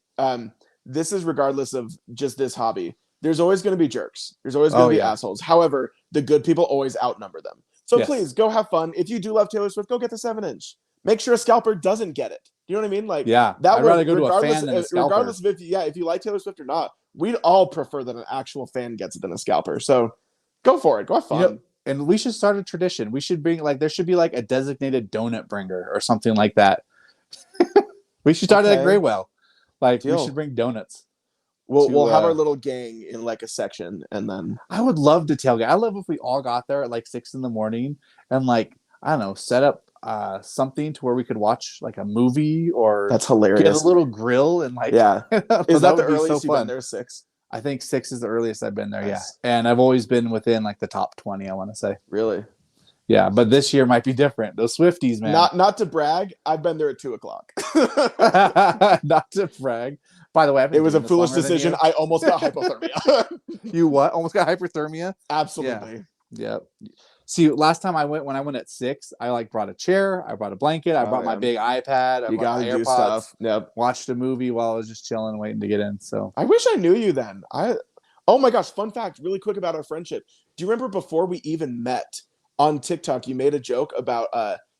this is regardless of just this hobby. There's always going to be jerks. There's always going to be assholes. However, the good people always outnumber them. So please go have fun. If you do love Taylor Swift, go get the 7-inch. make sure a scalper doesn't get it. You know what I mean? Like, Yeah, that I'd way, rather go to a fan than a scalper. regardless of if you like Taylor Swift or not, we'd all prefer that an actual fan gets it than a scalper. So go for it. Go have fun. And we should start a tradition. We should bring there should be like a designated donut bringer or something like that. We should start it at Graywell. Like, we should bring donuts. We'll have our little gang in like a section, and then I would love to tailgate. I love if we all got there at like 6 a.m. and like, I don't know, set up something to where we could watch like a movie, or that's hilarious. Get a little grill and like, yeah. Is that the earliest you've been there? 6? I think 6 is the earliest I've been there. Nice. Yeah, and I've always been within like the top 20. I want to say. Really? Yeah, but this year might be different. Those Swifties, man. Not to brag, I've been there at 2:00. Not to brag. By the way, it was a foolish decision. I almost got hypothermia. You what? Almost got hypothermia? Absolutely. Yeah. See, last time when I went at 6, I like brought a chair, I brought a blanket, I brought my big iPad, I brought my AirPods, stuff. Yep. Watched a movie while I was just chilling, waiting to get in. So I wish I knew you then. Oh my gosh, fun fact, really quick about our friendship. Do you remember before we even met on TikTok, you made a joke about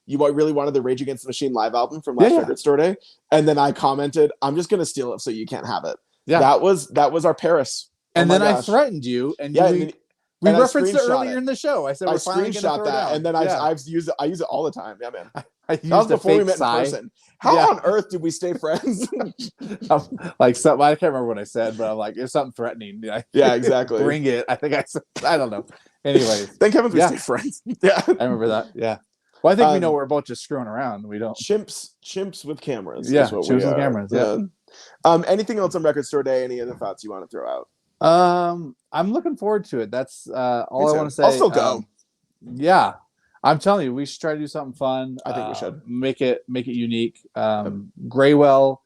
you really wanted the Rage Against the Machine live album from last Record Store Day, and then I commented, "I'm just gonna steal it so you can't have it." Yeah, that was our Paris. And then I threatened you, and we referenced it earlier in the show. I said I screenshot that, and then I use it all the time. Yeah, man. That was before we met in person. How on earth did we stay friends? Like something, I can't remember what I said, but I'm like, it's something threatening. Yeah, exactly. Bring it. I think I said, I don't know. Anyways, thank heavens we stay friends. Yeah, I remember that. Yeah. Well, I think we know we're both just screwing around. We don't. Chimps with cameras. Yeah, chimps with cameras. Yeah. Anything else on Record Store Day? Any other thoughts you want to throw out? I'm looking forward to it. That's all I want to say. I'll still go. Yeah, I'm telling you, we should try to do something fun. I think we should make it unique. Graywell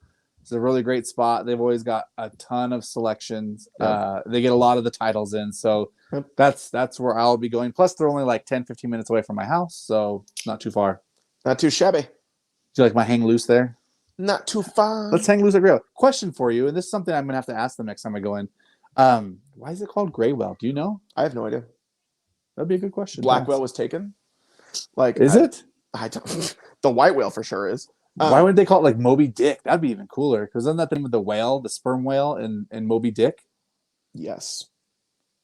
is a really great spot. They've always got a ton of selections. They get a lot of the titles in, so that's where I'll be going. Plus, they're only like 10-15 minutes away from my house, so it's not too far. Not too shabby. Do you like my hang loose there? Not too far. Let's hang loose at Graywell. Question for you, and this is something I'm gonna have to ask them next time I go in. Why is it called Graywell? Do you know? I have no idea. That'd be a good question. Blackwell was taken. Like, is it? I don't. The white whale for sure is. Why wouldn't they call it like Moby Dick? That'd be even cooler. Because isn't that the name of the whale, the sperm whale, in Moby Dick? Yes.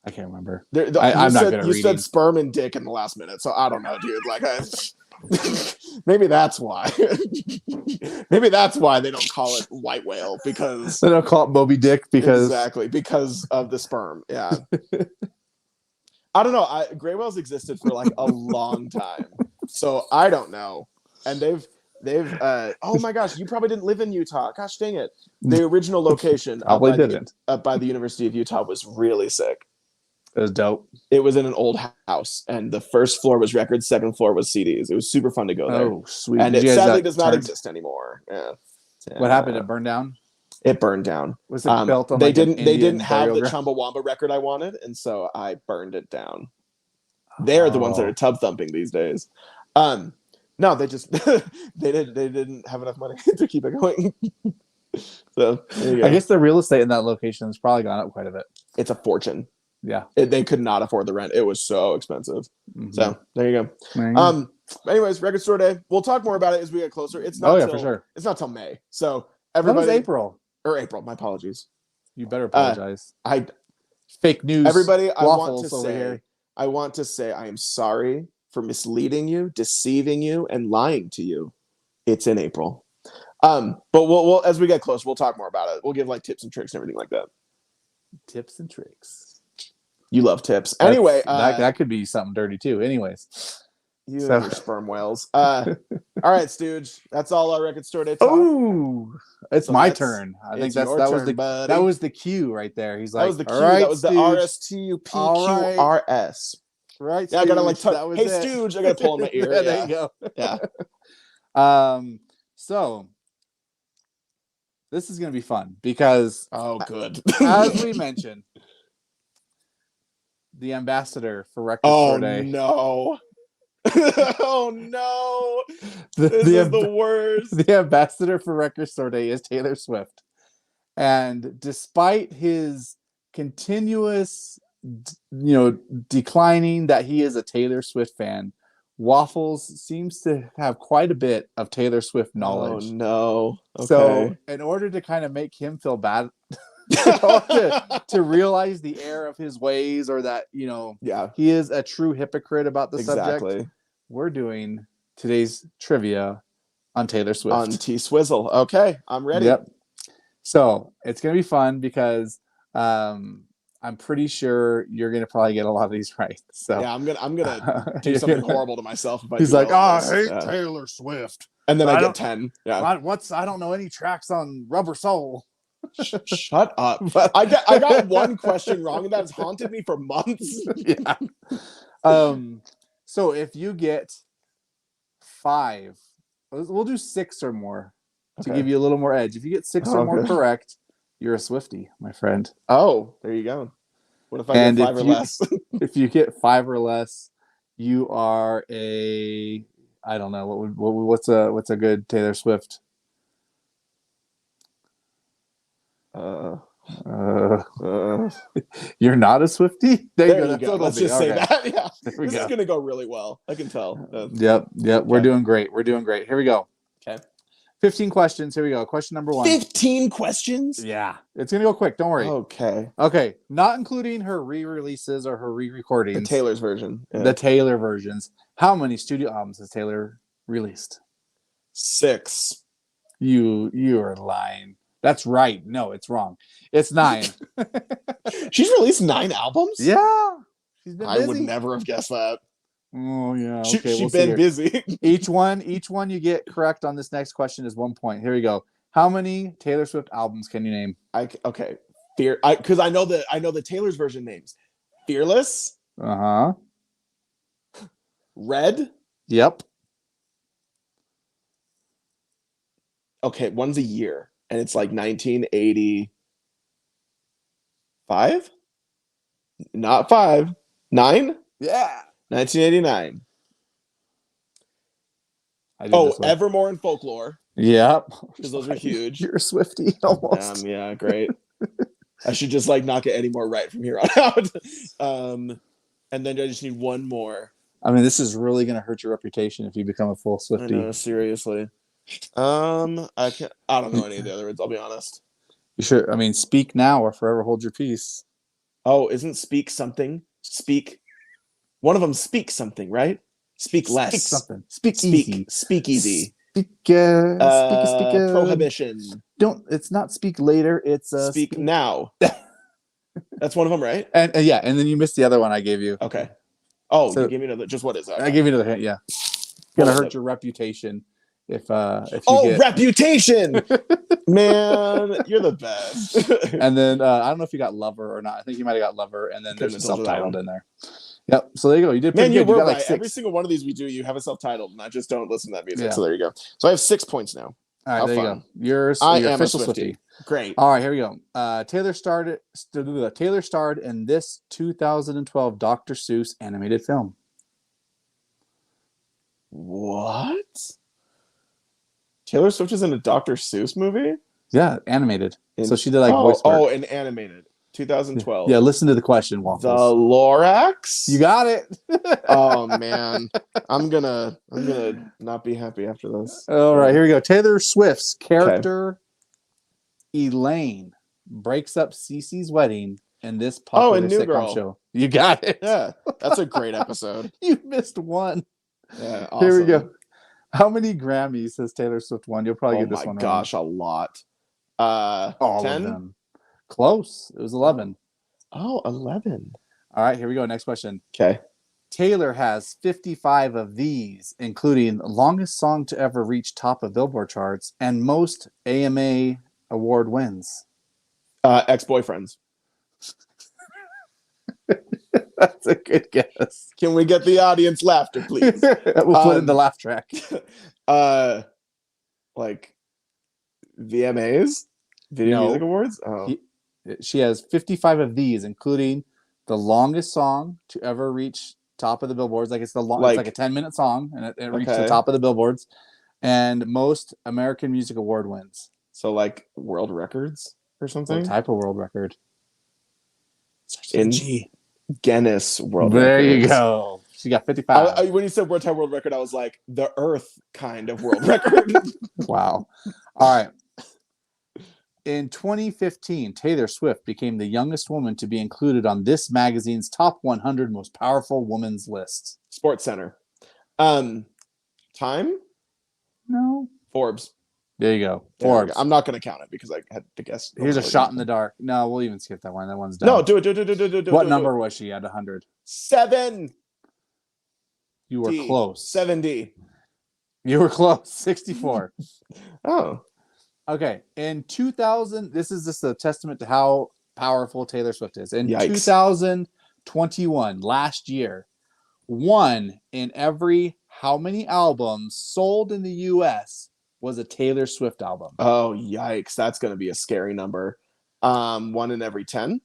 I can't remember. I'm not good at reading. You said sperm and dick in the last minute, so I don't know, dude. Like, maybe that's why. Maybe that's why they don't call it white whale, because they don't call it Moby Dick because of the sperm. Yeah. I don't know. Gray whales existed for like a long time, so I don't know. And they've oh my gosh, you probably didn't live in Utah. Gosh dang it. The original location up by the University of Utah was really sick. It was dope. It was in an old house, and the first floor was records, second floor was CDs. It was super fun to go there. Oh, sweet. And it sadly does not exist anymore. Yeah. What happened? It burned down? It burned down. Was it built on they didn't have the Chumbawamba record I wanted, and so I burned it down. They're the ones that are tub thumping these days. No, they just they didn't have enough money to keep it going. So I guess the real estate in that location has probably gone up quite a bit. It's a fortune. Yeah, they could not afford the rent. It was so expensive. Mm-hmm. So there you go. Anyways, Record Store Day. We'll talk more about it as we get closer. It's not for sure. It's not till May. So everybody. That was April. My apologies. You better apologize. Fake news. Everybody, I want to say I am sorry for misleading you, deceiving you, and lying to you. It's in April. But we'll as we get close, we'll talk more about it. We'll give like tips and tricks and everything like that. Tips and tricks. You love tips. Anyway, that could be something dirty too. Anyways, and your sperm whales. All right, Stooge. That's all our Record Store Day talk. Oh, it's my turn. I think that was the cue right there. He's like, that was the cue. Right, that was the RSTUPQRS. Right. Yeah, I gotta like. Hey, Stooge. I gotta pull in my ear. Yeah, there you go. Yeah. So this is gonna be fun because good. As we mentioned, the ambassador for Record Store Day. No. Oh no. This is the worst. The ambassador for Record Store Day is Taylor Swift. And despite his continuous declining that he is a Taylor Swift fan, Waffles seems to have quite a bit of Taylor Swift Oh knowledge. no. Okay. So in order to kind of make him feel bad, to realize the error of his ways, or that, Yeah. he is a true hypocrite about the subject, Exactly. we're doing today's trivia on Taylor Swift. On T-Swizzle. Okay, I'm ready. Yep. So it's going to be fun because I'm pretty sure you're going to probably get a lot of these right. So yeah, I'm gonna do something horrible to myself if I He's do like, well I on this. hate Yeah. Taylor Swift. And then I I get don't- 10. Yeah. I don't know any tracks on Rubber Soul. Shut up. But I got one question wrong, and that's haunted me for months. yeah. So if you get 5, we'll do 6 or more to Okay. give you a little more edge. If you get 6 or more Okay. correct, you're a Swiftie, my friend. Oh, there you go. What if I And get 5 if or you- less? If you get 5 or less, you are I don't know what's a good Taylor Swift. You're not a Swiftie? There That's you go. what it'll Let's be. just say Okay. that. Yeah. There we This go. is gonna go really well. I can tell. Yep. We're Okay. doing great. Here we go. Okay. 15 questions. Here we go. Question number 1. 15 questions? Yeah. It's going to go quick. Don't worry. Okay. Okay. Not including her re-releases or her The re-recordings. Taylor's version. Yeah. The Taylor versions. How many studio albums has Taylor released? 6. You are lying. That's right. No, it's wrong. It's 9. She's released 9 albums? Yeah. She's been busy. I would never have guessed that. Oh yeah. She's Okay, we'll see been here. busy. Each one you get correct on this next question is 1 point. Here we go. How many Taylor Swift albums can you name? Okay. Because I know the Taylor's version names. Fearless, Uh-huh. Red. Yep. Okay, one's a year, and it's like 1985. Not 5. 9. Yeah. 1989. I did Oh, this one. Evermore and Folklore, Yep. because those are huge. You're a Swiftie almost. Yeah, great. I should just not get any more right from here on out. And then I just need one more. I mean, this is really going to hurt your reputation if you become a full I Swiftie. know, seriously. I don't know any of the other words, I'll be honest. You should. I mean, Speak Now or Forever Hold Your Peace. Oh, isn't speak something? Speak. One of them speak something, right? Speak less. Speak something. Speak easy. Speak easy. Speak. Speak. Prohibition. Don't. It's not speak later. It's Speak now. That's one of them, right? And yeah, and then you missed the other one I gave you. Okay. Oh, So- you gave me another. Just what is that? I gave you another hint. Yeah, What gonna was hurt it? your reputation if you Oh, get. reputation. Man, you're the best. And then I don't know if you got Lover or not. I think you might have got Lover, and then there's a Couldn't have told you that self-titled one. in there. Yep. So there you go. You did pretty Man, you good. were You got right. like Every 6. single one of these we do, you have a self-titled, and I just don't listen to that music. Yeah. So there you go. So I have 6 points now. All right, How there fun. you go. You're I your am a official Swiftie. Swiftie. Great. All right, here we go. Taylor starred in this 2012 Dr. Seuss animated film. What? Taylor Swift is in a Dr. Seuss movie? Yeah, animated. In- So she did like voice work. Oh, and animated. 2012. Yeah, listen to the question, The Waffles. Lorax? You got it. Oh man. I'm gonna not be happy after this. All right, here we go. Taylor Swift's character Elaine breaks up Cece's wedding in this popular and New sitcom Girl. show. You got it. Yeah, that's a great episode. You missed one. Yeah, awesome. Here we go. How many Grammys has Taylor Swift won? You'll probably Oh get this my one gosh, a lot. All 10? of them. Close. It was 11. Oh, 11. All right, here we go. Next question. Okay. Taylor has 55 of these, including longest song to ever reach top of Billboard charts and most AMA award wins. Ex-boyfriends. That's a good guess. Can we get the audience laughter, please? We'll put it in the laugh track. Like VMAs, Video No. Music Awards. Oh, She has 55 of these, including the longest song to ever reach top of the billboards. Like it's it's like a 10-minute song, and it reached the Okay. top of the billboards. And most American Music Award wins. so like world records or something. What type of world record? In Guinness World There you Records. go. She got 55. When you said world record, I was like, the Earth kind of world record. Wow. All right. In 2015, Taylor Swift became the youngest woman to be included on this magazine's top 100 most powerful women's list. Sports Center. Time? No. Forbes. There you go. Forbes. I'm not going to count it because I had to guess. Here's a shot in the dark. No, we'll even skip that one. That one's done. No, do it. What number was she at 100? 7. You were close. 7D. You were close. 64. Oh. Okay. In 2000, this is just a testament to how powerful Taylor Swift is. In Yikes. 2021, last year, one in every how many albums sold in the U.S. was a Taylor Swift album? Oh, yikes. That's going to be a scary number. 1 in every 10?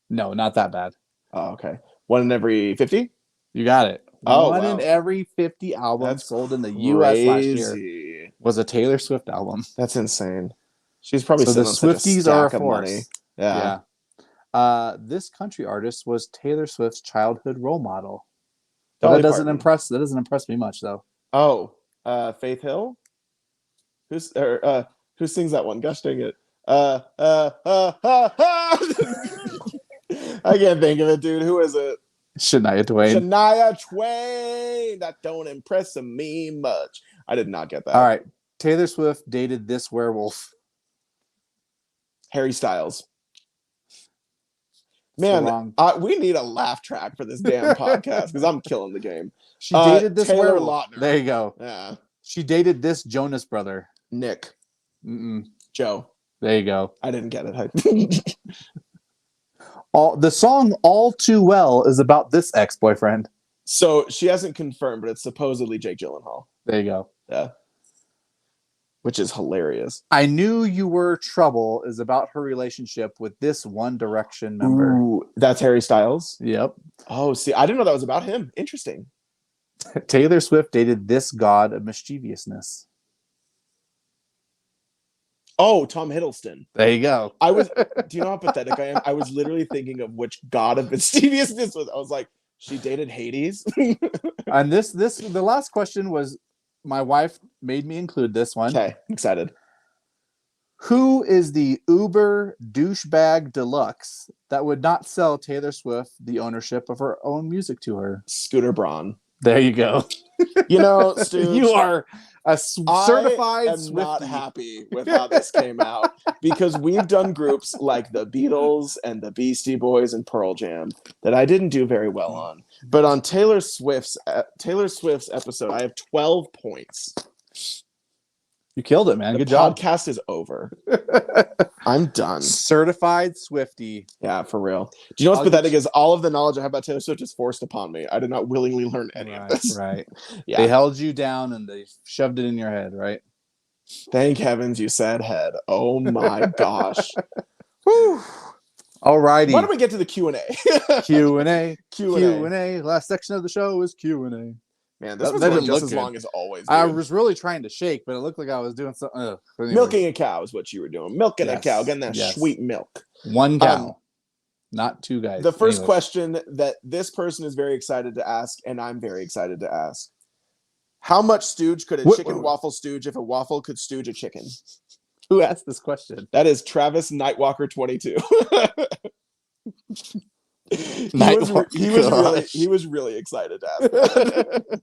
No, not that bad. Oh, okay. 1 in every 50? You got it. Oh, One wow. in every 50 albums That's sold in the U.S. last year crazy. was a Taylor Swift album. That's insane. She's probably So the sitting on such a Swifties stack are a of force. money. Yeah. This country artist was Taylor Swift's childhood role model. Dolly That doesn't Parton. impress me much though. Oh, Faith Hill? Who sings that one? Gosh dang it. I can't think of it, dude. Who is it? Shania Twain. Shania Twain. That don't impress me much. I did not get that. All right. Taylor Swift dated this werewolf. Harry Styles. Man, we need a laugh track for this damn podcast because I'm killing the game. She dated this Taylor werewolf. Lautner. There you go. Yeah. She dated this Jonas brother. Nick. Mm-mm. Joe. There you go. I didn't get it. The song All Too Well is about this ex-boyfriend. So she hasn't confirmed, but it's supposedly Jake Gyllenhaal. There you go. Yeah. Which is hilarious. I Knew You Were Trouble is about her relationship with this One Direction member. Ooh, that's Harry Styles? Yep. Oh, see, I didn't know that was about him. Interesting. Taylor Swift dated this god of mischievousness. Oh, Tom Hiddleston. There you go. Do you know how pathetic I am? I was literally thinking of which god of mischievousness was. I was like, she dated Hades? And the last question was, my wife made me include this one. Okay, excited. Who is the Uber douchebag deluxe that would not sell Taylor Swift the ownership of her own music to her? Scooter Braun. There you go. You know, Stu, you are a certified I am Swiftie. not happy with how this came out because we've done groups like the Beatles and the Beastie Boys and Pearl Jam that I didn't do very well on. But on Taylor Swift's episode, I have 12 points. You killed it, man. The Good job. podcast is over. I'm done. Certified Swiftie. Yeah, for real. Do you know what's pathetic is all of the knowledge I have about Taylor Swift is forced upon me. I did not willingly learn any of this. Right. Yeah. They held you down and they shoved it in your head, right? Thank heavens you said head. Oh my gosh. All righty. Why don't we get to the Q&A? Q&A. Q&A. Q&A. Last section of the show is Q&A. Man, this was that going didn't just look as good. long as always. I dude. was really trying to shake, but it looked like I was doing something. Milking a cow is what you were doing. Milking a cow, getting that sweet milk. One cow, not two guys. The first question that this person is very excited to ask, and I'm very excited to ask. How much stooge could a chicken waffle stooge if a waffle could stooge a chicken? Who asked this question? That is Travis Nightwalker 22. He was really excited to ask that.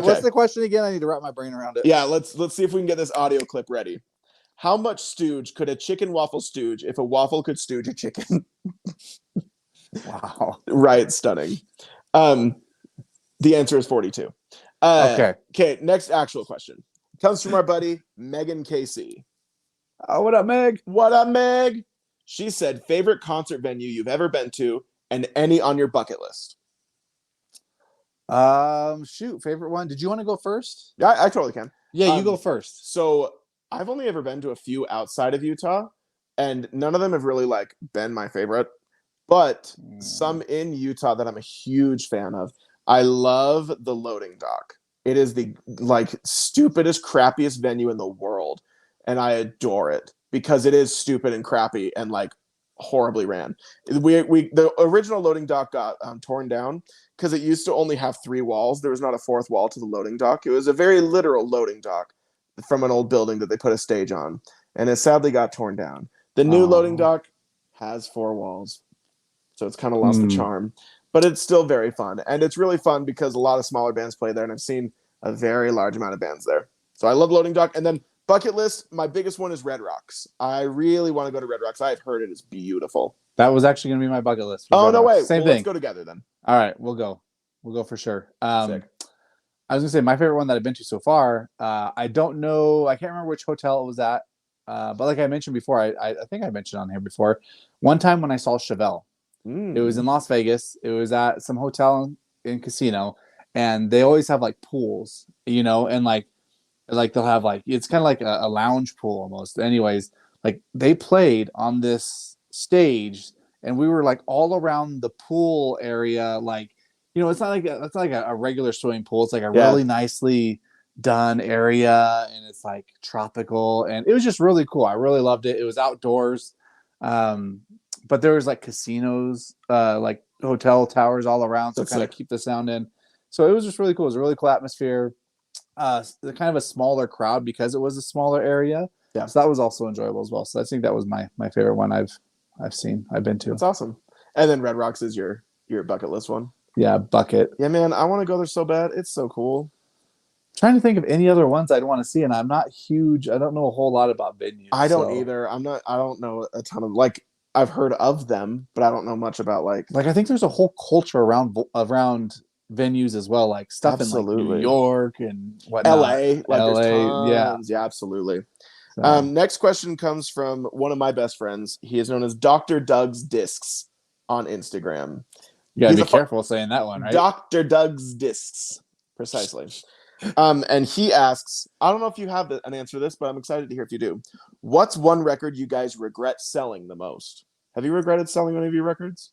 What's the question again? I need to wrap my brain around it. Yeah, let's see if we can get this audio clip ready. How much stooge could a chicken waffle stooge if a waffle could stooge a chicken? Wow. Right, stunning. The answer is 42. Okay, next actual question. Comes from our buddy Megan KC. Oh, what up, Meg? What up, Meg? She said, favorite concert venue you've ever been to and any on your bucket list. Favorite one. Did you want to go first? Yeah, I totally can. Yeah, you go first. So I've only ever been to a few outside of Utah, and none of them have really been my favorite, but some in Utah that I'm a huge fan of. I love the Loading Dock. It is the stupidest, crappiest venue in the world, and I adore it because it is stupid and crappy and horribly ran. The original loading dock got torn down because it used to only have 3 walls. There was not a 4th wall to the loading dock. It was a very literal loading dock from an old building that they put a stage on, and it sadly got torn down. The new loading dock has 4 walls, so it's kind of lost the charm, but it's still very fun, and it's really fun because a lot of smaller bands play there, and I've seen a very large amount of bands there. So I love loading dock. And then bucket list, my biggest one is Red Rocks. I really want to go to Red Rocks. I've heard it is beautiful. That was actually going to be my bucket list. Oh, no way. Same thing. Let's go together then. All right, we'll go. We'll go for sure. Sick. I was going to say my favorite one that I've been to so far. I don't know. I can't remember which hotel it was at. But like I mentioned before, I think I mentioned on here before. One time when I saw Chevelle, it was in Las Vegas. It was at some hotel in casino, and they always have like pools, and like they'll have like, it's kind of like a lounge pool almost. Anyways, like they played on this stage, and we were like all around the pool area. Like, it's not like a regular swimming pool. It's like a really nicely done area, and it's like tropical, and it was just really cool. I really loved it. It was outdoors, but there was like casinos, like hotel towers all around, so kind of keep the sound in. So it was just really cool. It was a really cool atmosphere. Kind of a smaller crowd because it was a smaller area. Yeah, so that was also enjoyable as well. So I think that was my favorite one I've been to. That's awesome. And then Red Rocks is your bucket list one. Yeah, bucket. Yeah, man, I want to go there so bad. It's so cool. Trying to think of any other ones I'd want to see, and I'm not huge. I don't know a whole lot about venues. I don't either. I don't know a ton of, like, I've heard of them, but I don't know much about like I think there's a whole culture around venues as well, like stuff in like New York and whatnot. LA, like LA, there's tons. Yeah, absolutely. So. Next question comes from one of my best friends. He is known as Dr. Doug's Discs on Instagram. You gotta be careful saying that one, right? Dr. Doug's Discs, precisely. And he asks, I don't know if you have an answer to this, but I'm excited to hear if you do. What's one record you guys regret selling the most? Have you regretted selling any of your records?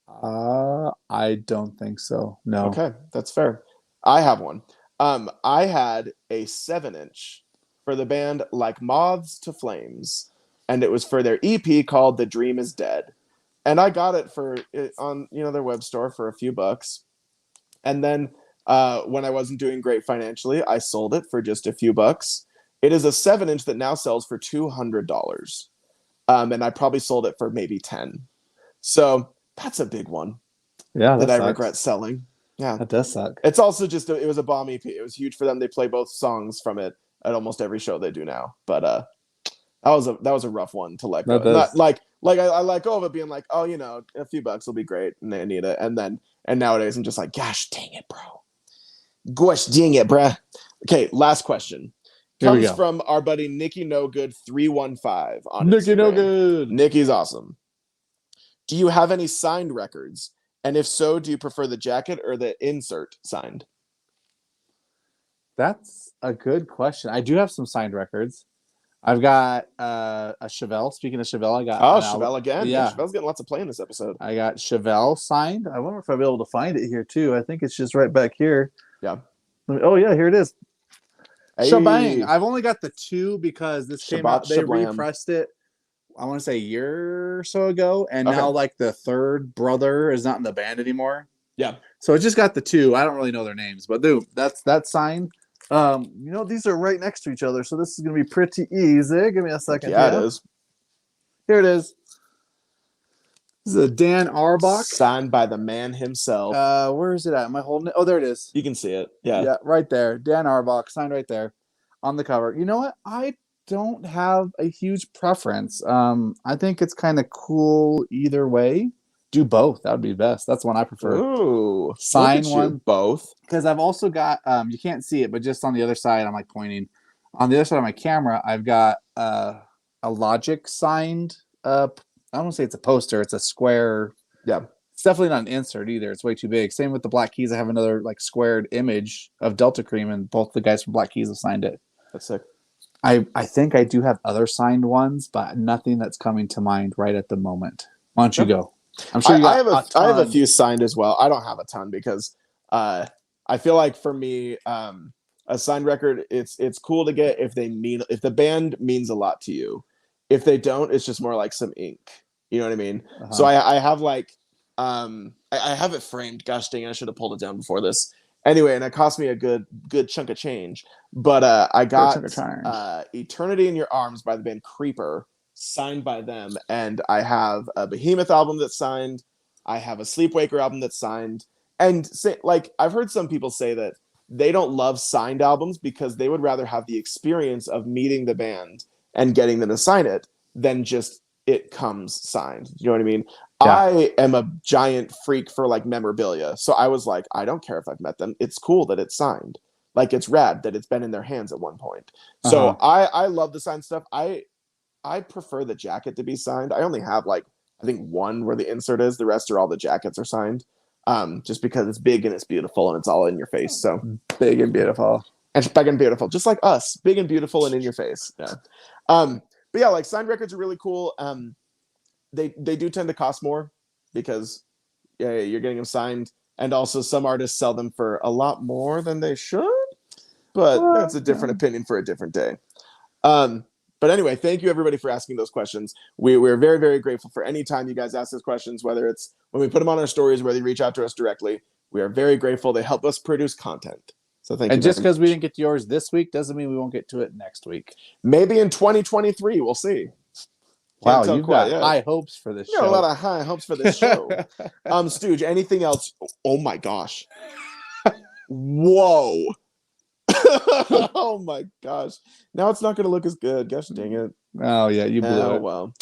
I don't think so. No. Okay, that's fair. I have one. I had a 7-inch for the band Like Moths to Flames, and it was for their EP called The Dream Is Dead. And I got it on their web store for a few bucks. And then when I wasn't doing great financially, I sold it for just a few bucks. It is a 7-inch that now sells for $200. And I probably sold it for maybe 10. So that's a big one. Yeah, that I regret selling. Yeah, that does suck. It's also just it was a bomb EP. It was huge for them. They play both songs from it at almost every show they do now. But that was a rough one to let go. Not like I let go of it being like, oh, a few bucks will be great, and they need it. And nowadays I'm just like, gosh dang it, bro. Gosh dang it, bruh. Okay, last question. Comes from our buddy Nikki No Good 315 on Nikki Instagram. No Good. Nikki's awesome. Do you have any signed records? And if so, do you prefer the jacket or the insert signed? That's a good question. I do have some signed records. I've got a Chevelle. Speaking of Chevelle, I got Chevelle again. Yeah, Chevelle's getting lots of play in this episode. I got Chevelle signed. I wonder if I'll be able to find it here too. I think it's just right back here. Yeah. Oh yeah, here it is. Hey. Shebang. I've only got the 2 because this came out. They repressed it, I want to say a year or so ago, and now like the 3rd brother is not in the band anymore. Yeah. So I just got the 2. I don't really know their names, but dude, that's signed. These are right next to each other, so this is gonna be pretty easy. Give me a second. Yeah, it is. Here it is. This is a Dan Arbach. Signed by the man himself. Where is it at? Am I holding it? Oh, there it is. You can see it. Yeah. Yeah, right there. Dan Arbach, signed right there on the cover. You know what? I don't have a huge preference. I think it's kind of cool either way. Do both. That would be best. That's one I prefer. Ooh. Sign one. Both. Because I've also got, you can't see it, but just on the other side, I'm like pointing. On the other side of my camera, I've got a Logic signed I don't want to say it's a poster. It's a square. Yeah. It's definitely not an insert either. It's way too big. Same with the Black Keys. I have another like squared image of Delta Cream, and both the guys from Black Keys have signed it. That's sick. I think I do have other signed ones, but nothing that's coming to mind right at the moment. Why don't you go? I'm sure I have a few signed as well. I don't have a ton because I feel like for me, a signed record, it's cool to get if the band means a lot to you. If they don't, it's just more like some ink. You know what I mean? Uh-huh. So I have like, I have it framed. Gosh dang, I should have pulled it down before this. Anyway, and it cost me a good chunk of change. But I got Eternity in Your Arms by the band Creeper, signed by them. And I have a Behemoth album that's signed. I have a Sleepwaker album that's signed. And like, I've heard some people say that they don't love signed albums because they would rather have the experience of meeting the band and getting them to sign it than just it comes signed. You know what I mean? Yeah. I am a giant freak for like memorabilia. So I was like, I don't care if I've met them. It's cool that it's signed. Like, it's rad that it's been in their hands at one point. So I love the signed stuff. I prefer the jacket to be signed. I only have like, I think one where the insert is. The rest are all the jackets are signed. Just because it's big and it's beautiful and it's all in your face. So big and beautiful. And big and beautiful. Just like us. Big and beautiful and in your face. Yeah. But yeah, like, signed records are really cool. They do tend to cost more because you're getting them signed, and also some artists sell them for a lot more than they should. But that's a different opinion for a different day. But anyway, thank you everybody for asking those questions. We're very, very grateful for any time you guys ask those questions, whether it's when we put them on our stories, whether you reach out to us directly. We are very grateful. They help us produce content. So thank you. And just because we didn't get to yours this week doesn't mean we won't get to it next week. Maybe in 2023, we'll see. Wow, you've got high hopes for this show. A lot of high hopes for this show. Stooge, anything else? Oh my gosh. Whoa. Oh my gosh. Now it's not going to look as good. Gosh dang it. Oh yeah, you blew it. Oh well.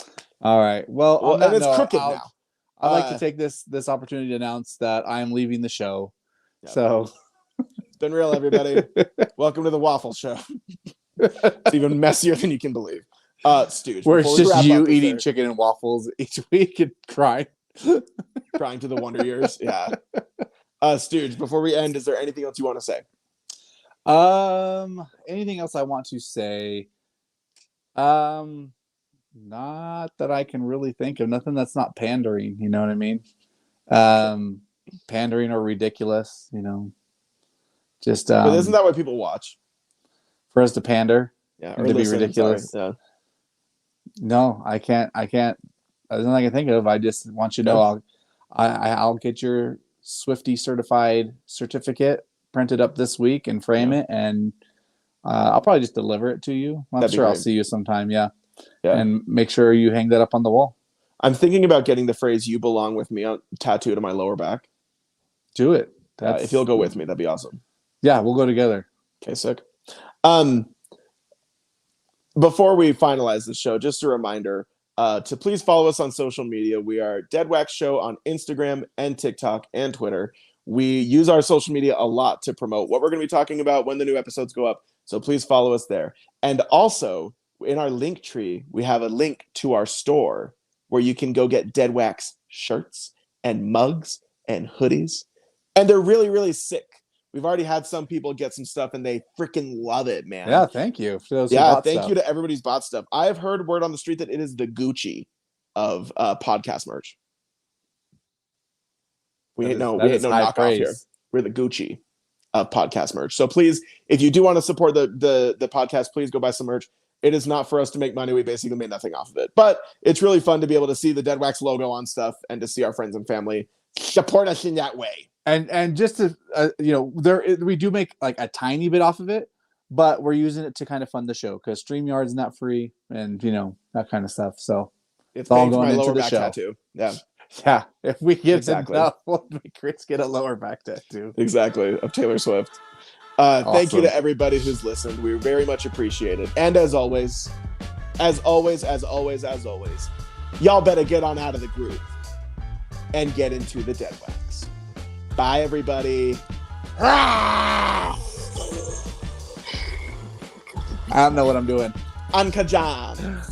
All right. Well, and it's crooked now. I'd like to take this opportunity to announce that I am leaving the show. Yep. So it's been real, everybody. Welcome to the Waffle Show. It's even messier than you can believe. Stooge, where it's just you eating chicken and waffles each week and crying to the Wonder Years. Yeah. Stooge, before we end, is there anything else you want to say? Anything else I want to say? Not that I can really think of. Nothing that's not pandering, you know what I mean? Pandering or ridiculous, you know. Just but isn't that what people watch? For us to pander? Yeah, or to be ridiculous. Yeah. No, I can't. There's nothing I can think of. I just want you to know I'll get your Swiftie certified certificate printed up this week and frame it, and I'll probably just deliver it to you. I'm sure I'll see you sometime. Yeah. And make sure you hang that up on the wall. I'm thinking about getting the phrase "You belong with me" tattooed on my lower back. Do it. If you'll go with me, that'd be awesome. Yeah, we'll go together. Okay, sick. Before we finalize the show, just a reminder to please follow us on social media. We are Deadwax Show on Instagram and TikTok and Twitter. We use our social media a lot to promote what we're going to be talking about when the new episodes go up. So please follow us there. And also, in our link tree, we have a link to our store where you can go get Deadwax shirts and mugs and hoodies. And they're really, really sick. We've already had some people get some stuff and they freaking love it, man. Yeah, thank you for those. Thank you to everybody who's bought stuff. I have heard word on the street that it is the Gucci of podcast merch. We ain't no knockoff here. We're the Gucci of podcast merch. So please, if you do want to support the podcast, please go buy some merch. It is not for us to make money. We basically made nothing off of it. But it's really fun to be able to see the Deadwax logo on stuff and to see our friends and family support us in that way. And just to we do make like a tiny bit off of it, but we're using it to kind of fund the show because StreamYard's not free and that kind of stuff. So it's all going into the show. Tattoo. Yeah. Yeah. If we get enough, we'll make Chris get a lower back tattoo. Exactly. Of Taylor Swift. Awesome. Thank you to everybody who's listened. We very much appreciate it. And as always, y'all better get on out of the groove and get into the Deadwax. Bye, everybody. I don't know what I'm doing. Ankajan.